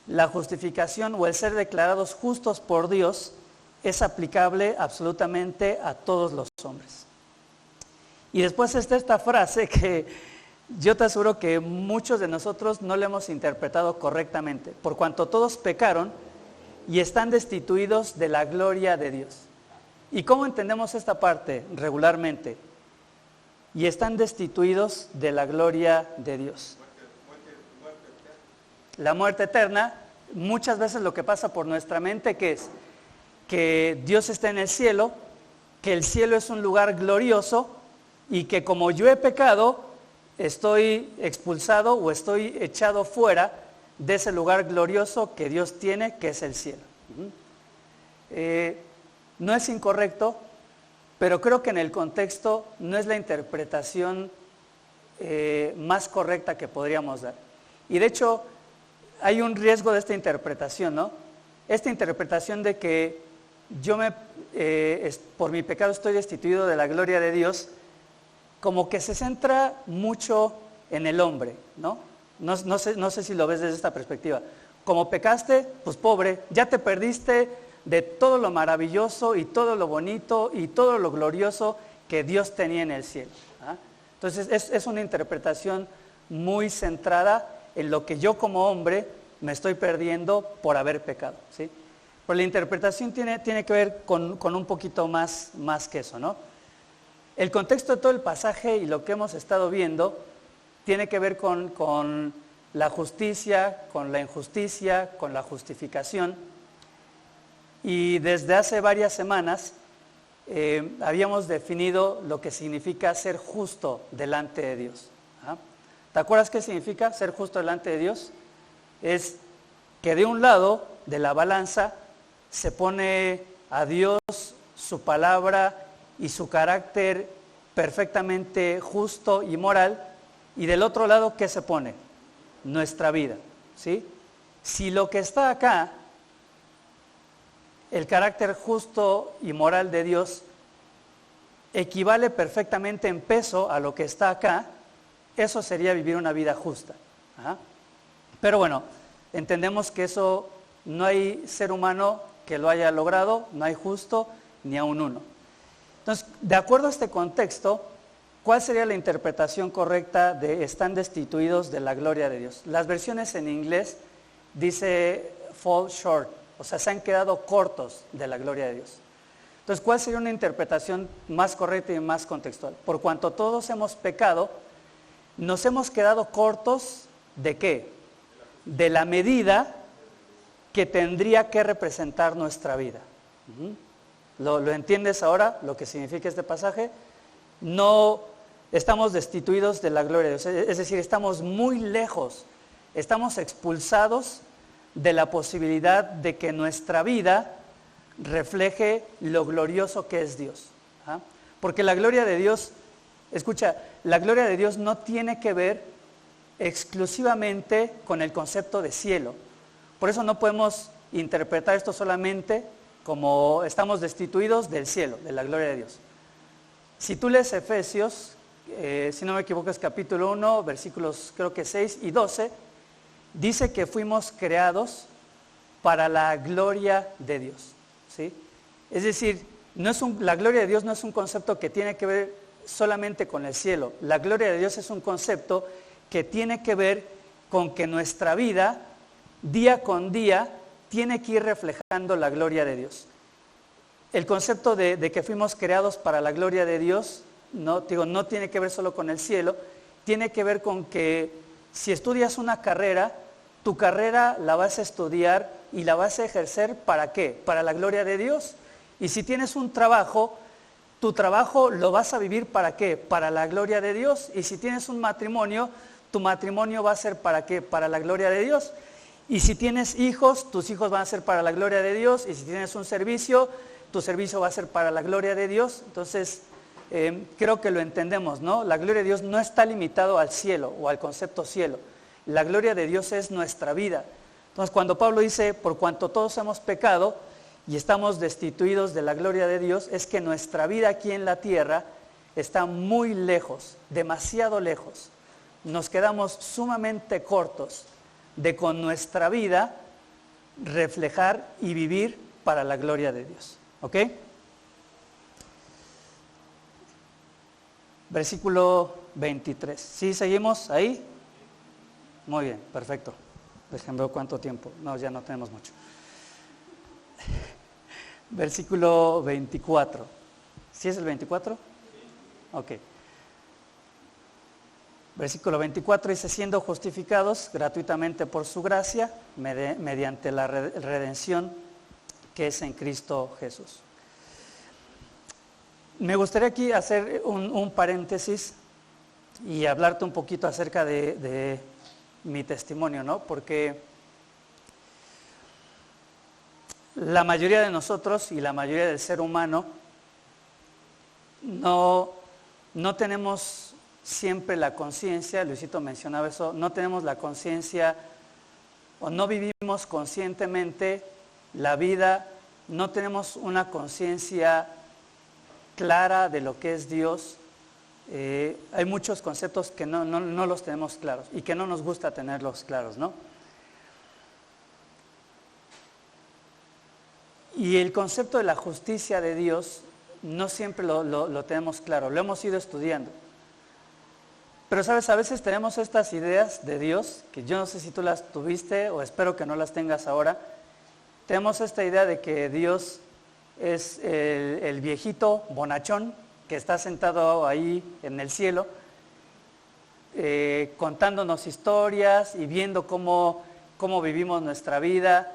la justificación o el ser declarados justos por Dios es aplicable absolutamente a todos los hombres. Y después está esta frase que yo te aseguro que muchos de nosotros no la hemos interpretado correctamente. Por cuanto todos pecaron y están destituidos de la gloria de Dios. ¿Y cómo entendemos esta parte regularmente? Y están destituidos de la gloria de Dios. La muerte eterna, muchas veces lo que pasa por nuestra mente, ¿qué es? Que Dios está en el cielo, que el cielo es un lugar glorioso y que como yo he pecado, estoy expulsado o estoy echado fuera de ese lugar glorioso que Dios tiene, que es el cielo. No es incorrecto, pero creo que en el contexto no es la interpretación más correcta que podríamos dar. Y de hecho, hay un riesgo de esta interpretación, ¿no? Esta interpretación de que por mi pecado estoy destituido de la gloria de Dios, como que se centra mucho en el hombre, ¿no? No sé si lo ves desde esta perspectiva. Como pecaste, pues pobre, ya te perdiste de todo lo maravilloso y todo lo bonito y todo lo glorioso que Dios tenía en el cielo, ¿ah? Entonces es una interpretación muy centrada en lo que yo como hombre me estoy perdiendo por haber pecado, ¿sí? Pero la interpretación tiene que ver con un poquito más que eso, ¿no? El contexto de todo el pasaje y lo que hemos estado viendo tiene que ver con la justicia, con la injusticia, con la justificación. Y desde hace varias semanas habíamos definido lo que significa ser justo delante de Dios, ¿ah? ¿Te acuerdas qué significa ser justo delante de Dios? Es que de un lado de la balanza se pone a Dios, su palabra y su carácter perfectamente justo y moral, y del otro lado, ¿qué se pone? Nuestra vida, ¿sí? Si lo que está acá, el carácter justo y moral de Dios, equivale perfectamente en peso a lo que está acá, eso sería vivir una vida justa, ¿ah? Pero bueno, entendemos que eso no hay ser humano que lo haya logrado, no hay justo ni aun uno. Entonces, de acuerdo a este contexto, ¿cuál sería la interpretación correcta de están destituidos de la gloria de Dios? Las versiones en inglés dice fall short, o sea, se han quedado cortos de la gloria de Dios. Entonces, ¿cuál sería una interpretación más correcta y más contextual? Por cuanto todos hemos pecado, nos hemos quedado cortos ¿de qué? De la medida que tendría que representar nuestra vida. ¿Lo entiendes ahora, lo que significa este pasaje? No estamos destituidos de la gloria de Dios, es decir, estamos muy lejos, estamos expulsados de la posibilidad de que nuestra vida refleje lo glorioso que es Dios, ¿ah? Porque la gloria de Dios, escucha, la gloria de Dios no tiene que ver exclusivamente con el concepto de cielo. Por eso no podemos interpretar esto solamente como estamos destituidos del cielo, de la gloria de Dios. Si tú lees Efesios, si no me equivoco es capítulo 1, versículos creo que 6 y 12, dice que fuimos creados para la gloria de Dios, ¿sí? Es decir, la gloria de Dios no es un concepto que tiene que ver solamente con el cielo. La gloria de Dios es un concepto que tiene que ver con que nuestra vida, día con día, tiene que ir reflejando la gloria de Dios. El concepto de que fuimos creados para la gloria de Dios, no tiene que ver solo con el cielo, tiene que ver con que si estudias una carrera, tu carrera la vas a estudiar y la vas a ejercer ¿para qué? Para la gloria de Dios. Y si tienes un trabajo, tu trabajo lo vas a vivir ¿para qué? Para la gloria de Dios. Y si tienes un matrimonio, tu matrimonio va a ser ¿para qué? Para la gloria de Dios. Y si tienes hijos, tus hijos van a ser para la gloria de Dios. Y si tienes un servicio, tu servicio va a ser para la gloria de Dios. Entonces, creo que lo entendemos, ¿no? La gloria de Dios no está limitado al cielo o al concepto cielo. La gloria de Dios es nuestra vida. Entonces, cuando Pablo dice, por cuanto todos hemos pecado y estamos destituidos de la gloria de Dios, es que nuestra vida aquí en la tierra está muy lejos, demasiado lejos. Nos quedamos sumamente cortos de con nuestra vida reflejar y vivir para la gloria de Dios. ¿Ok? Versículo 23. ¿Sí seguimos ahí? Muy bien, perfecto. Déjenme ver cuánto tiempo. No, ya no tenemos mucho. Versículo 24. ¿Sí es el 24? Ok. Versículo 24 dice, siendo justificados gratuitamente por su gracia, mediante la redención que es en Cristo Jesús. Me gustaría aquí hacer un paréntesis y hablarte un poquito acerca de mi testimonio, ¿no? Porque la mayoría de nosotros y la mayoría del ser humano no tenemos siempre la conciencia, Luisito mencionaba eso, no tenemos la conciencia o no vivimos conscientemente la vida, no tenemos una conciencia clara de lo que es Dios. Hay muchos conceptos que no los tenemos claros y que no nos gusta tenerlos claros, ¿no? Y el concepto de la justicia de Dios no siempre lo tenemos claro, lo hemos ido estudiando. Pero sabes, a veces tenemos estas ideas de Dios, que yo no sé si tú las tuviste o espero que no las tengas ahora. Tenemos esta idea de que Dios es el viejito bonachón que está sentado ahí en el cielo, contándonos historias y viendo cómo vivimos nuestra vida.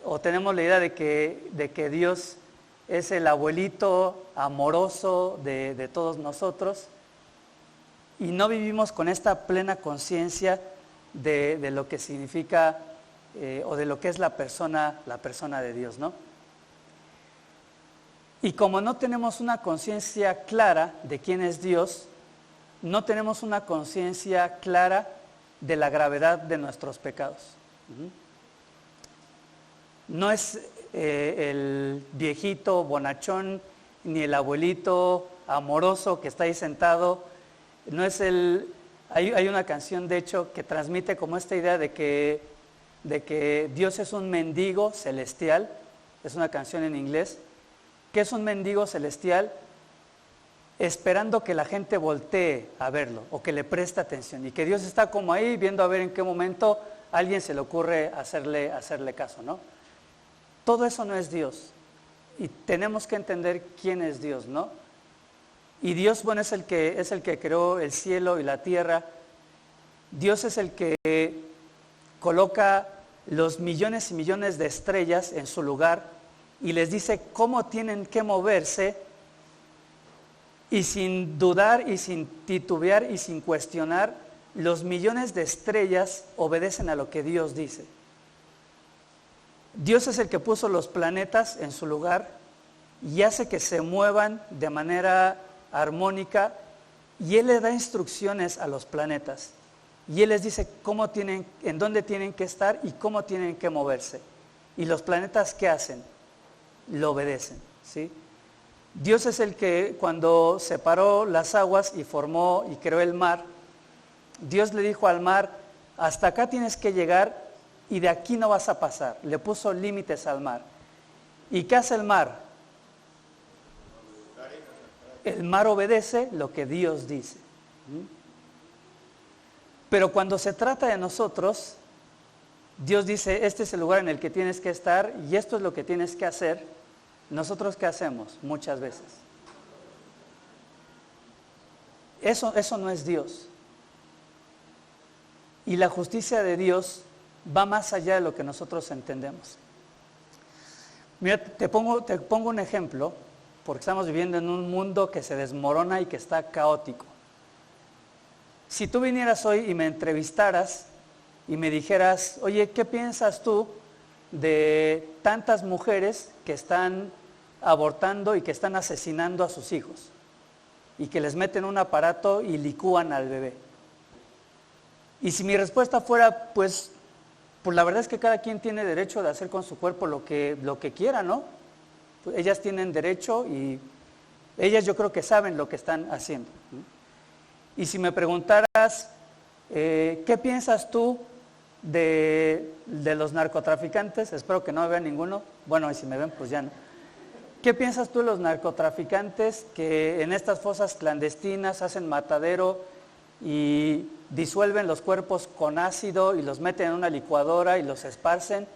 O tenemos la idea de que Dios es el abuelito amoroso de todos nosotros y no vivimos con esta plena conciencia de lo que significa o de lo que es la persona de Dios, ¿no? Y como no tenemos una conciencia clara de quién es Dios, no tenemos una conciencia clara de la gravedad de nuestros pecados. No es el viejito bonachón ni el abuelito amoroso que está ahí sentado. No es hay una canción de hecho que transmite como esta idea de que Dios es un mendigo celestial. Es una canción en inglés. Que es un mendigo celestial esperando que la gente voltee a verlo o que le preste atención y que Dios está como ahí viendo a ver en qué momento a alguien se le ocurre hacerle caso, ¿no? Todo eso no es Dios y tenemos que entender quién es Dios, ¿no? Y Dios, bueno, es el que creó el cielo y la tierra. Dios es el que coloca los millones y millones de estrellas en su lugar y les dice cómo tienen que moverse y sin dudar y sin titubear y sin cuestionar, los millones de estrellas obedecen a lo que Dios dice. Dios es el que puso los planetas en su lugar y hace que se muevan de manera armónica y Él le da instrucciones a los planetas y Él les dice en dónde tienen que estar y cómo tienen que moverse. ¿Y los planetas qué hacen? Lo obedecen, ¿sí? Dios es el que cuando separó las aguas y formó y creó el mar, Dios le dijo al mar, hasta acá tienes que llegar y de aquí no vas a pasar. Le puso límites al mar. ¿Y qué hace el mar? El mar obedece lo que Dios dice. Pero cuando se trata de nosotros, Dios dice, este es el lugar en el que tienes que estar y esto es lo que tienes que hacer. ¿Nosotros qué hacemos? Muchas veces. Eso no es Dios. Y la justicia de Dios va más allá de lo que nosotros entendemos. Mira, te pongo un ejemplo, porque estamos viviendo en un mundo que se desmorona y que está caótico. Si tú vinieras hoy y me entrevistaras y me dijeras, oye, ¿qué piensas tú de tantas mujeres que están abortando y que están asesinando a sus hijos? Y que les meten un aparato y licúan al bebé. Y si mi respuesta fuera, pues la verdad es que cada quien tiene derecho de hacer con su cuerpo lo que quiera, ¿no? Pues ellas tienen derecho y ellas yo creo que saben lo que están haciendo, ¿no? Y si me preguntaras, ¿qué piensas tú de los narcotraficantes? Espero que no me vean ninguno. Bueno, y si me ven, pues ya no. ¿Qué piensas tú de los narcotraficantes que en estas fosas clandestinas hacen matadero y disuelven los cuerpos con ácido y los meten en una licuadora y los esparcen?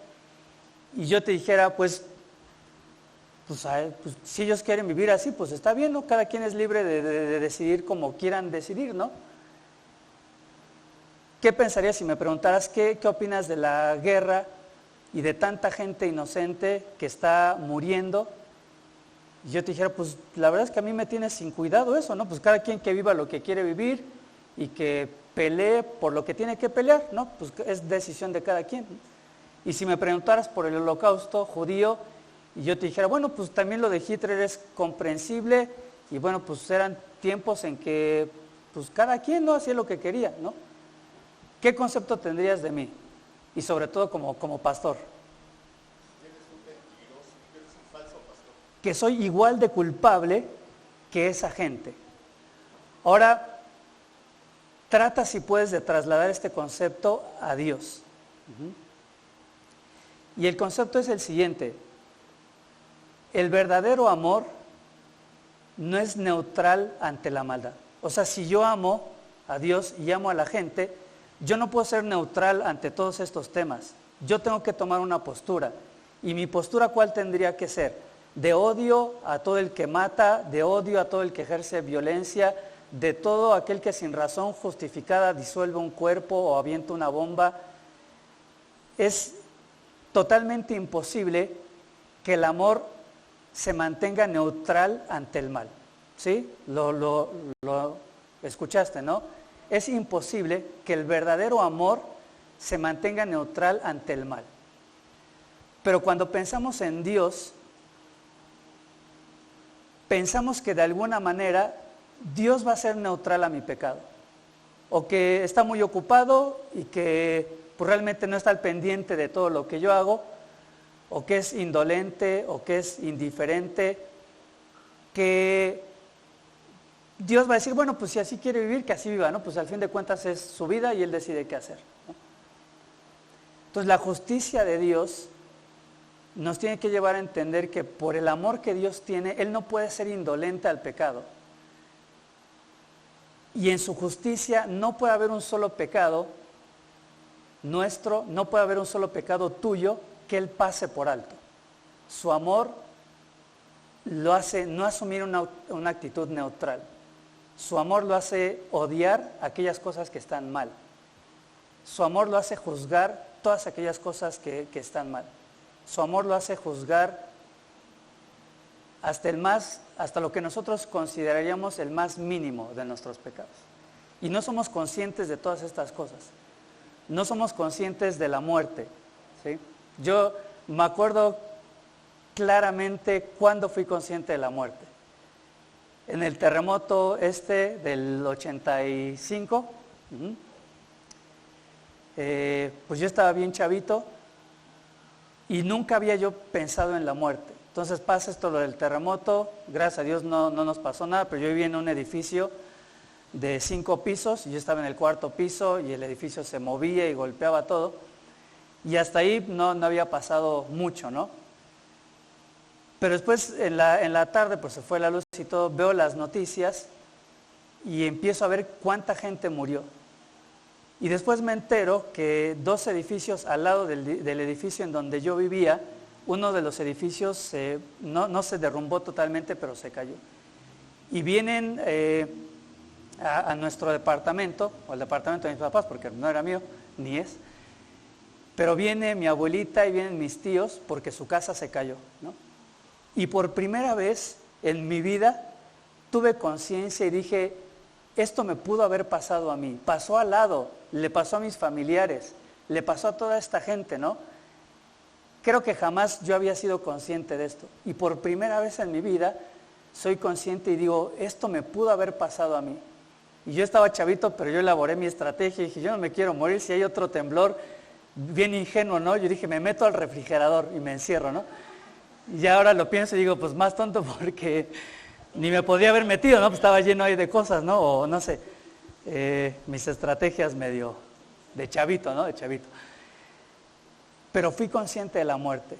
Y yo te dijera, pues si ellos quieren vivir así, pues está bien, ¿no? Cada quien es libre de decidir como quieran decidir, ¿no? ¿Qué pensarías si me preguntaras qué opinas de la guerra y de tanta gente inocente que está muriendo? Y yo te dijera, pues la verdad es que a mí me tiene sin cuidado eso, ¿no? Pues cada quien que viva lo que quiere vivir y que pelee por lo que tiene que pelear, ¿no? Pues es decisión de cada quien, ¿no? Y si me preguntaras por el holocausto judío, y yo te dijera, bueno, pues también lo de Hitler es comprensible, y bueno, pues eran tiempos en que pues cada quien no hacía lo que quería, ¿no? ¿Qué concepto tendrías de mí? Y sobre todo como pastor. Eres un mentiroso, eres un falso pastor. Que soy igual de culpable que esa gente. Ahora, trata si puedes de trasladar este concepto a Dios. Y el concepto es el siguiente: el verdadero amor no es neutral ante la maldad. O sea, si yo amo a Dios y amo a la gente, yo no puedo ser neutral ante todos estos temas. Yo tengo que tomar una postura. ¿Y mi postura cuál tendría que ser? De odio a todo el que mata, de odio a todo el que ejerce violencia, de todo aquel que sin razón justificada disuelve un cuerpo o avienta una bomba. Es totalmente imposible que el amor se mantenga neutral ante el mal. ¿Sí? Lo escuchaste, ¿no? Es imposible que el verdadero amor se mantenga neutral ante el mal. Pero cuando pensamos en Dios, pensamos que de alguna manera Dios va a ser neutral a mi pecado. O que está muy ocupado y que pues, realmente no está al pendiente de todo lo que yo hago, o que es indolente, o que es indiferente, que Dios va a decir, bueno, pues si así quiere vivir, que así viva, ¿no? Pues al fin de cuentas es su vida y Él decide qué hacer, ¿no? Entonces la justicia de Dios nos tiene que llevar a entender que por el amor que Dios tiene, Él no puede ser indolente al pecado. Y en su justicia no puede haber un solo pecado nuestro, no puede haber un solo pecado tuyo que Él pase por alto. Su amor lo hace no asumir una actitud neutral. Su amor lo hace odiar aquellas cosas que están mal. Su amor lo hace juzgar todas aquellas cosas que están mal. Su amor lo hace juzgar hasta lo que nosotros consideraríamos el más mínimo de nuestros pecados. Y no somos conscientes de todas estas cosas. No somos conscientes de la muerte, ¿sí? Yo me acuerdo claramente cuándo fui consciente de la muerte. En el terremoto del 85, pues yo estaba bien chavito y nunca había yo pensado en la muerte. Entonces pasa esto, lo del terremoto, gracias a Dios no nos pasó nada, pero yo vivía en un edificio de 5 pisos, y yo estaba en el 4.º piso, y el edificio se movía y golpeaba todo, y hasta ahí no había pasado mucho, ¿no? Pero después en la tarde, pues se fue la luz y todo, veo las noticias, y empiezo a ver cuánta gente murió. Y después me entero que 2 edificios al lado del edificio en donde yo vivía, uno de los edificios no se derrumbó totalmente, pero se cayó. Y vienen a nuestro departamento, o al departamento de mis papás, porque no era mío, ni es, pero viene mi abuelita y vienen mis tíos porque su casa se cayó, ¿no? Y por primera vez en mi vida tuve conciencia y dije, esto me pudo haber pasado a mí, pasó al lado, le pasó a mis familiares, le pasó a toda esta gente, ¿no? Creo que jamás yo había sido consciente de esto. Y por primera vez en mi vida soy consciente y digo, esto me pudo haber pasado a mí. Y yo estaba chavito, pero yo elaboré mi estrategia y dije, yo no me quiero morir, si hay otro temblor, bien ingenuo, ¿no? Yo dije, me meto al refrigerador y me encierro, ¿no? Y ya ahora lo pienso y digo, pues más tonto porque ni me podía haber metido, ¿no? Pues estaba lleno ahí de cosas, ¿no? O no sé, mis estrategias medio de chavito, ¿no? De chavito. Pero fui consciente de la muerte.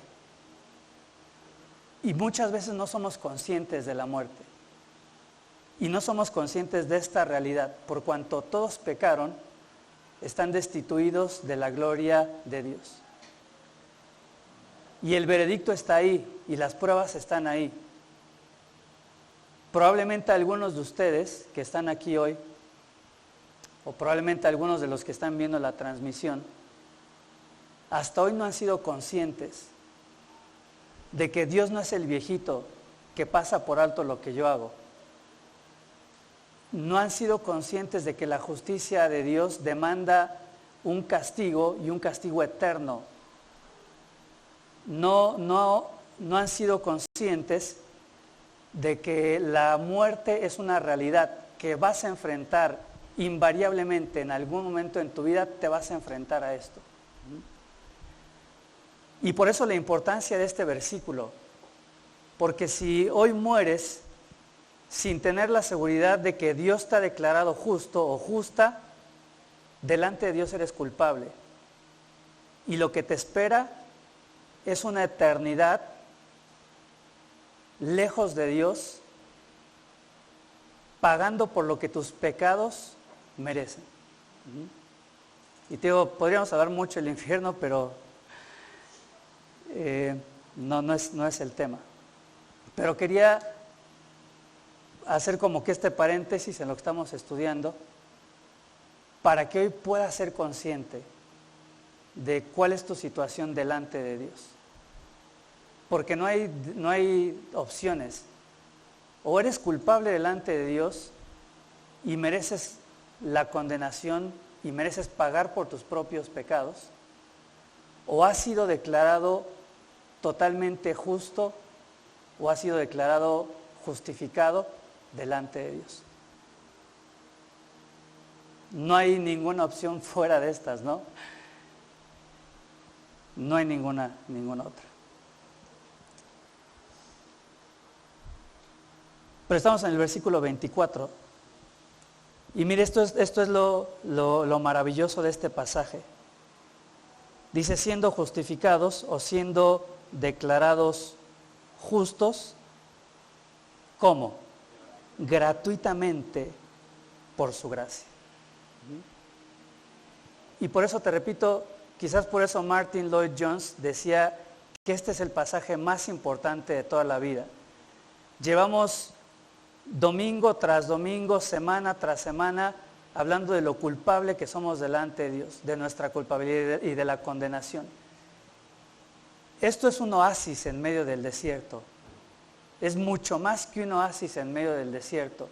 Y muchas veces no somos conscientes de la muerte. Y no somos conscientes de esta realidad. Por cuanto todos pecaron, están destituidos de la gloria de Dios. Y el veredicto está ahí, y las pruebas están ahí. Probablemente algunos de ustedes que están aquí hoy, o probablemente algunos de los que están viendo la transmisión, hasta hoy no han sido conscientes de que Dios no es el viejito que pasa por alto lo que yo hago. No han sido conscientes de que la justicia de Dios demanda un castigo y un castigo eterno. No han sido conscientes de que la muerte es una realidad que vas a enfrentar invariablemente en algún momento en tu vida, te vas a enfrentar a esto. Y por eso la importancia de este versículo, porque si hoy mueres sin tener la seguridad de que Dios te ha declarado justo o justa, delante de Dios eres culpable. Y lo que te espera es una eternidad lejos de Dios, pagando por lo que tus pecados merecen. Y te digo, podríamos hablar mucho del infierno, pero no es el tema. Pero quería hacer como que este paréntesis en lo que estamos estudiando, para que hoy puedas ser consciente de cuál es tu situación delante de Dios. Porque no hay opciones. O eres culpable delante de Dios y mereces la condenación y mereces pagar por tus propios pecados, o has sido declarado totalmente justo, o has sido declarado justificado delante de Dios. No hay ninguna opción fuera de estas, ¿no? No hay ninguna otra. Pero estamos en el versículo 24. Y mire, esto es lo maravilloso de este pasaje. Dice, siendo justificados o siendo declarados justos, ¿cómo? Gratuitamente por su gracia. Y por eso te repito, quizás por eso Martin Lloyd Jones decía que este es el pasaje más importante de toda la vida. Llevamos domingo tras domingo, semana tras semana, hablando de lo culpable que somos delante de Dios, de nuestra culpabilidad y de la condenación. Esto es un oasis en medio del desierto. Es mucho más que un oasis en medio del desierto.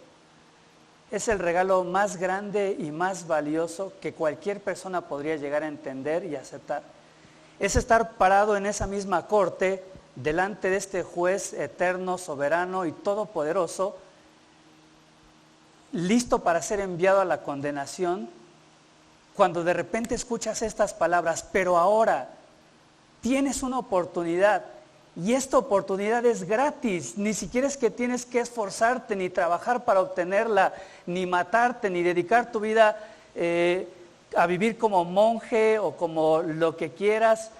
Es el regalo más grande y más valioso que cualquier persona podría llegar a entender y aceptar. Es estar parado en esa misma corte, delante de este juez eterno, soberano y todopoderoso, listo para ser enviado a la condenación, cuando de repente escuchas estas palabras, pero ahora, Tienes una oportunidad y esta oportunidad es gratis. Ni siquiera es que tienes que esforzarte ni trabajar para obtenerla, ni matarte, ni dedicar tu vida a vivir como monje o como lo que quieras.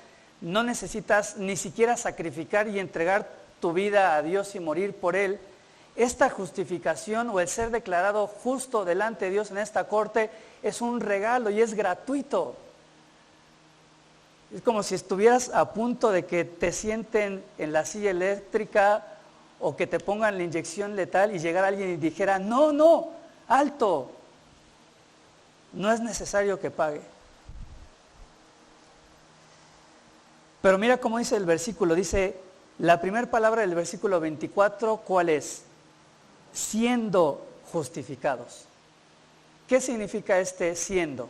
No necesitas ni siquiera sacrificar y entregar tu vida a Dios y morir por Él. Esta justificación o el ser declarado justo delante de Dios en esta corte es un regalo y es gratuito. Es como si estuvieras a punto de que te sienten en la silla eléctrica o que te pongan la inyección letal y llegara alguien y dijera, no, alto, no es necesario que pague. Pero mira cómo dice el versículo, dice, la primera palabra del versículo 24, ¿cuál es? Siendo justificados. ¿Qué significa este siendo?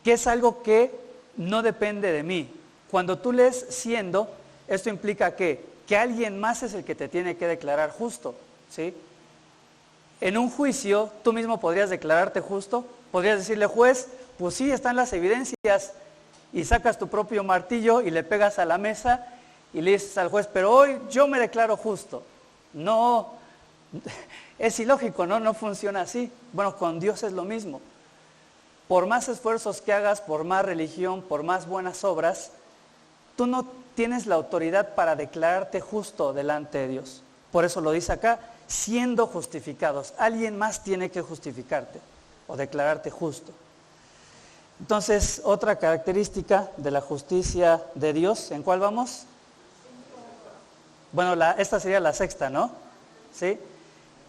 Que es algo que no depende de mí. Cuando tú lees siendo, esto implica que alguien más es el que te tiene que declarar justo, ¿sí? En un juicio, tú mismo podrías declararte justo, podrías decirle, juez, pues sí, están las evidencias, y sacas tu propio martillo y le pegas a la mesa y le dices al juez, pero hoy yo me declaro justo. No, es ilógico, ¿no? No funciona así. Bueno, con Dios es lo mismo. Por más esfuerzos que hagas, por más religión, por más buenas obras, tú no tienes la autoridad para declararte justo delante de Dios. Por eso lo dice acá, siendo justificados. Alguien más tiene que justificarte o declararte justo. Entonces, otra característica de la justicia de Dios, ¿en cuál vamos? Bueno, esta sería la sexta, ¿no? ¿Sí?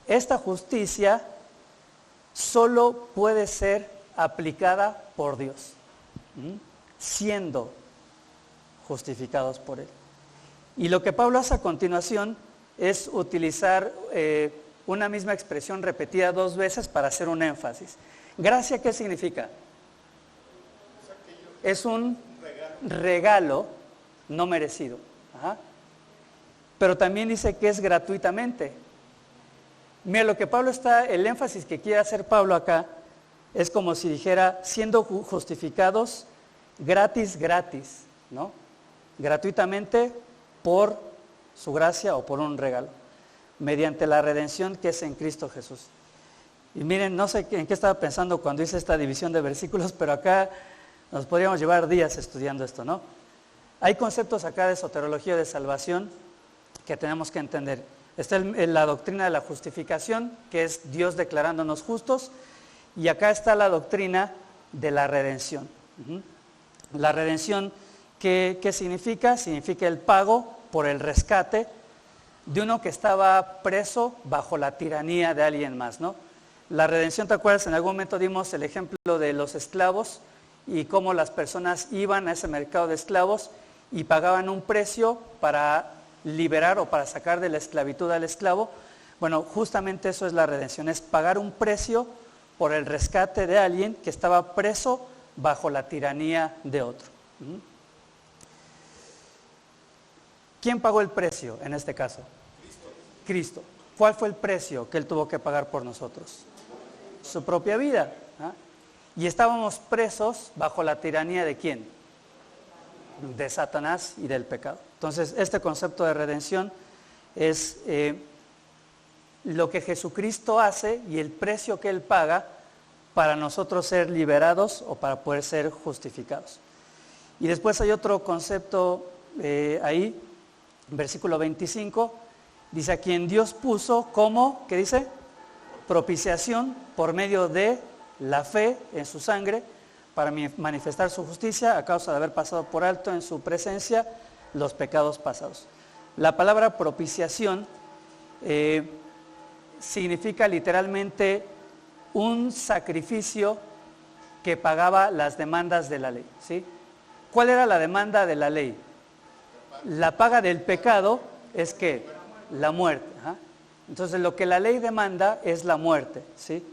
Esta justicia solo puede ser aplicada por Dios, siendo justificados por Él. Y lo que Pablo hace a continuación es utilizar una misma expresión repetida 2 veces para hacer un énfasis. ¿Gracia qué significa? Es un regalo no merecido. Ajá. Pero también dice que es gratuitamente. Mira, lo que el énfasis que quiere hacer Pablo acá, es como si dijera, siendo justificados gratis, ¿no? Gratuitamente por su gracia o por un regalo, mediante la redención que es en Cristo Jesús. Y miren, no sé en qué estaba pensando cuando hice esta división de versículos, pero acá nos podríamos llevar días estudiando esto, ¿no? Hay conceptos acá de soterología de salvación que tenemos que entender. Está la doctrina de la justificación, que es Dios declarándonos justos, y acá está la doctrina de la redención. La redención, ¿qué significa? Significa el pago por el rescate de uno que estaba preso bajo la tiranía de alguien más, ¿no? La redención, ¿te acuerdas? En algún momento dimos el ejemplo de los esclavos y cómo las personas iban a ese mercado de esclavos y pagaban un precio para liberar o para sacar de la esclavitud al esclavo. Bueno, justamente eso es la redención, es pagar un precio por el rescate de alguien que estaba preso bajo la tiranía de otro. ¿Quién pagó el precio en este caso? Cristo. ¿Cuál fue el precio que Él tuvo que pagar por nosotros? Su propia vida. Y estábamos presos bajo la tiranía ¿de quién? De Satanás y del pecado. Entonces, este concepto de redención es lo que Jesucristo hace y el precio que Él paga para nosotros ser liberados o para poder ser justificados. Y después hay otro concepto ahí, versículo 25, dice, a quien Dios puso como, ¿qué dice? Propiciación por medio de la fe en su sangre, para manifestar su justicia a causa de haber pasado por alto en su presencia los pecados pasados. La palabra propiciación significa literalmente un sacrificio que pagaba las demandas de la ley, ¿sí? ¿Cuál era la demanda de la ley? La paga del pecado es ¿qué? La muerte. Entonces lo que la ley demanda es la muerte, ¿sí?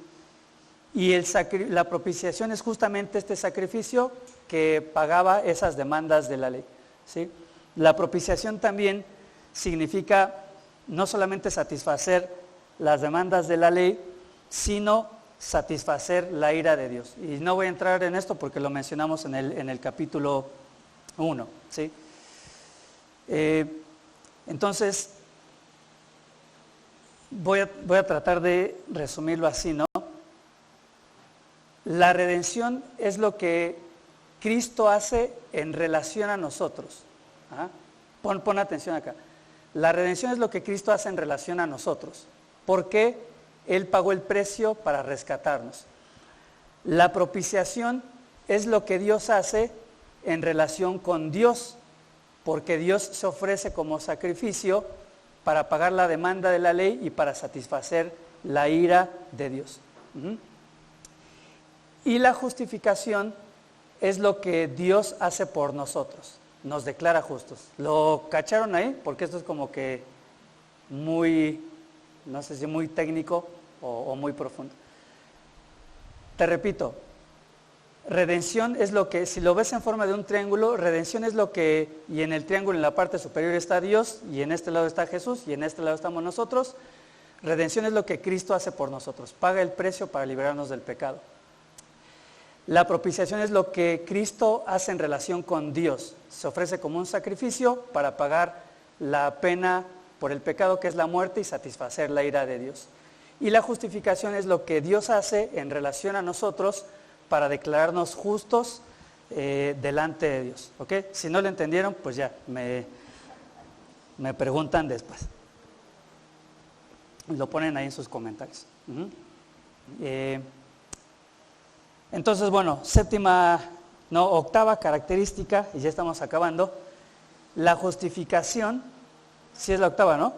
Y la propiciación es justamente este sacrificio que pagaba esas demandas de la ley, ¿sí? La propiciación también significa no solamente satisfacer las demandas de la ley, sino satisfacer la ira de Dios. Y no voy a entrar en esto porque lo mencionamos en el capítulo Uno, ¿sí? Entonces, voy a tratar de resumirlo así, ¿no? La redención es lo que Cristo hace en relación a nosotros. ¿Ah? Pon atención acá. La redención es lo que Cristo hace en relación a nosotros, porque Él pagó el precio para rescatarnos. La propiciación es lo que Dios hace en relación con Dios, porque Dios se ofrece como sacrificio para pagar la demanda de la ley y para satisfacer la ira de Dios. Y la justificación es lo que Dios hace por nosotros, nos declara justos. ¿Lo cacharon ahí? Porque esto es como que muy, no sé si muy técnico o muy profundo. Te repito, redención es lo que, si lo ves en forma de un triángulo, redención es lo que, y en el triángulo en la parte superior está Dios, y en este lado está Jesús, y en este lado estamos nosotros. Redención es lo que Cristo hace por nosotros, paga el precio para liberarnos del pecado. La propiciación es lo que Cristo hace en relación con Dios, se ofrece como un sacrificio para pagar la pena por el pecado, que es la muerte, y satisfacer la ira de Dios. Y la justificación es lo que Dios hace en relación a nosotros para declararnos justos delante de Dios. ¿Ok? Si no lo entendieron, pues ya, me preguntan después. Lo ponen ahí en sus comentarios. Entonces, bueno, octava característica, y ya estamos acabando. La justificación, sí es la octava, ¿no?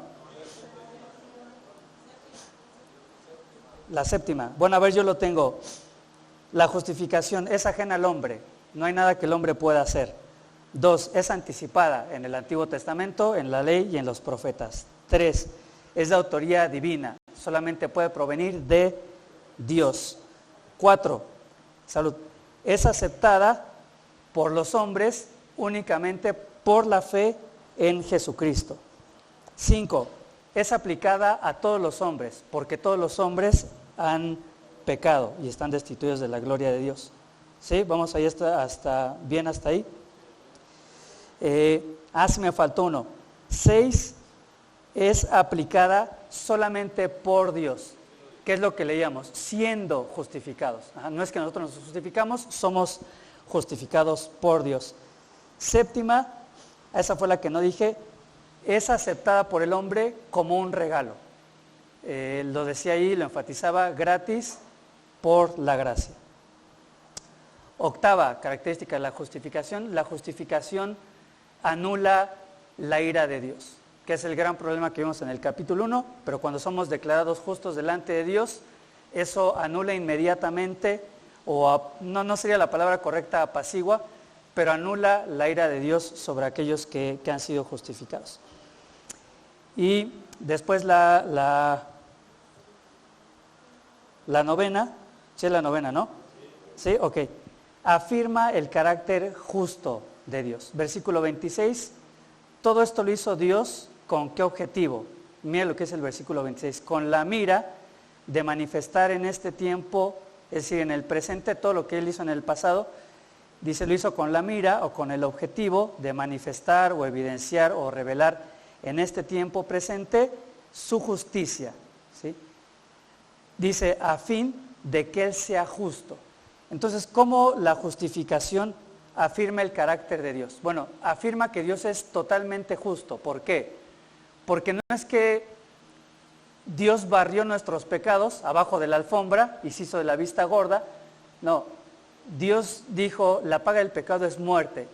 La séptima. Bueno, a ver, yo lo tengo. La justificación es ajena al hombre, no hay nada que el hombre pueda hacer. 2, es anticipada en el Antiguo Testamento, en la ley y en los profetas. 3, es de autoría divina, solamente puede provenir de Dios. 4, salud, es aceptada por los hombres únicamente por la fe en Jesucristo. 5, es aplicada a todos los hombres, porque todos los hombres han pecado y están destituidos de la gloria de Dios. ¿Sí? Vamos ahí hasta ahí. Sí me faltó uno. 6, es aplicada solamente por Dios. ¿Qué es lo que leíamos? Siendo justificados. No es que nosotros nos justificamos, somos justificados por Dios. 7, esa fue la que no dije, es aceptada por el hombre como un regalo. Lo decía ahí, lo enfatizaba, gratis por la gracia. 8 característica de la justificación anula la ira de Dios, que es el gran problema que vimos en el capítulo 1, pero cuando somos declarados justos delante de Dios, eso anula inmediatamente, no sería la palabra correcta, apacigua, pero anula la ira de Dios sobre aquellos que han sido justificados. Y después la novena, sí es la novena, ¿no? Sí, ok. Afirma el carácter justo de Dios. Versículo 26, todo esto lo hizo Dios, ¿con qué objetivo? Mira lo que es el versículo 26, con la mira de manifestar en este tiempo, es decir, en el presente, todo lo que Él hizo en el pasado, dice, lo hizo con la mira o con el objetivo de manifestar o evidenciar o revelar en este tiempo presente su justicia, ¿sí? Dice, a fin de que Él sea justo. Entonces, ¿cómo la justificación afirma el carácter de Dios? Bueno, afirma que Dios es totalmente justo. ¿Por qué? Porque no es que Dios barrió nuestros pecados abajo de la alfombra y se hizo de la vista gorda. No, Dios dijo, la paga del pecado es muerte.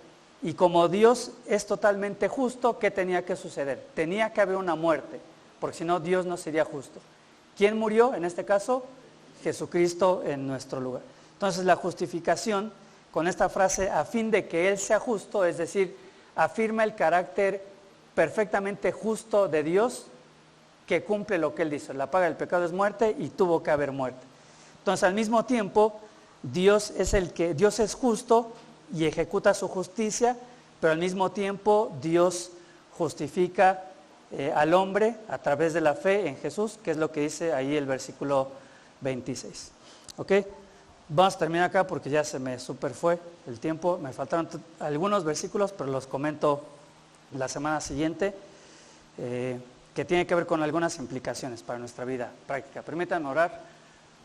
Y como Dios es totalmente justo, ¿qué tenía que suceder? Tenía que haber una muerte, porque si no, Dios no sería justo. ¿Quién murió en este caso? Jesucristo en nuestro lugar. Entonces la justificación, con esta frase, a fin de que Él sea justo, es decir, afirma el carácter perfectamente justo de Dios, que cumple lo que Él dice. La paga del pecado es muerte y tuvo que haber muerte. Entonces, al mismo tiempo, Dios es justo y ejecuta su justicia, pero al mismo tiempo Dios justifica al hombre a través de la fe en Jesús, que es lo que dice ahí el versículo 26. ¿Ok? Vamos a terminar acá porque ya se me super fue el tiempo. Me faltaron algunos versículos, pero los comento la semana siguiente, que tiene que ver con algunas implicaciones para nuestra vida práctica. Permítanme orar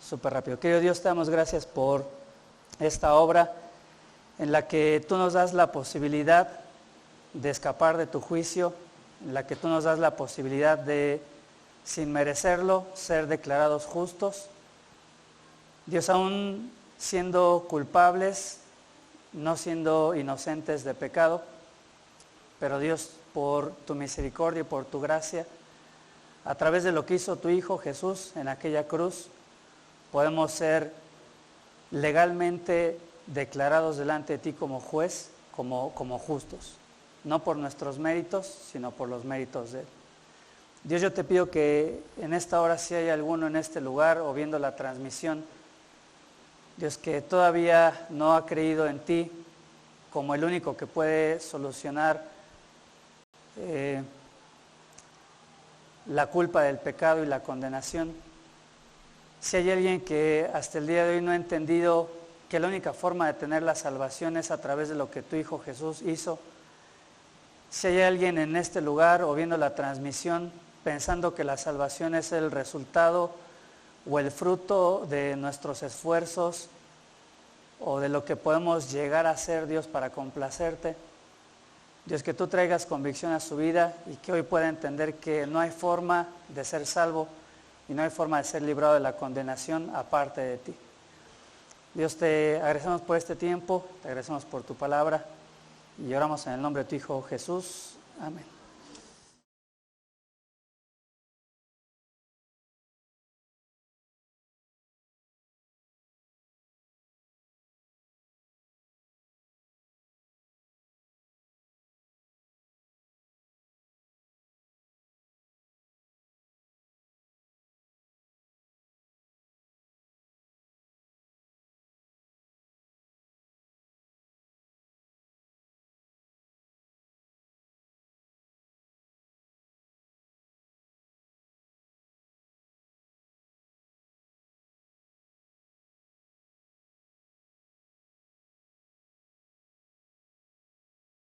súper rápido. Querido Dios, te damos gracias por esta obra en la que tú nos das la posibilidad de escapar de tu juicio, en la que tú nos das la posibilidad de, sin merecerlo, ser declarados justos. Dios, aún siendo culpables, no siendo inocentes de pecado, pero Dios, por tu misericordia y por tu gracia, a través de lo que hizo tu Hijo Jesús en aquella cruz, podemos ser legalmente declarados delante de ti como juez, como justos, no por nuestros méritos, sino por los méritos de Él. Dios, yo te pido que en esta hora, si hay alguno en este lugar o viendo la transmisión, Dios, que todavía no ha creído en ti como el único que puede solucionar la culpa del pecado y la condenación. Si hay alguien que hasta el día de hoy no ha entendido que la única forma de tener la salvación es a través de lo que tu Hijo Jesús hizo, si hay alguien en este lugar o viendo la transmisión pensando que la salvación es el resultado o el fruto de nuestros esfuerzos o de lo que podemos llegar a hacer, Dios, para complacerte, Dios, que tú traigas convicción a su vida y que hoy pueda entender que no hay forma de ser salvo y no hay forma de ser librado de la condenación aparte de ti. Dios, te agradecemos por este tiempo, te agradecemos por tu palabra y oramos en el nombre de tu Hijo Jesús. Amén.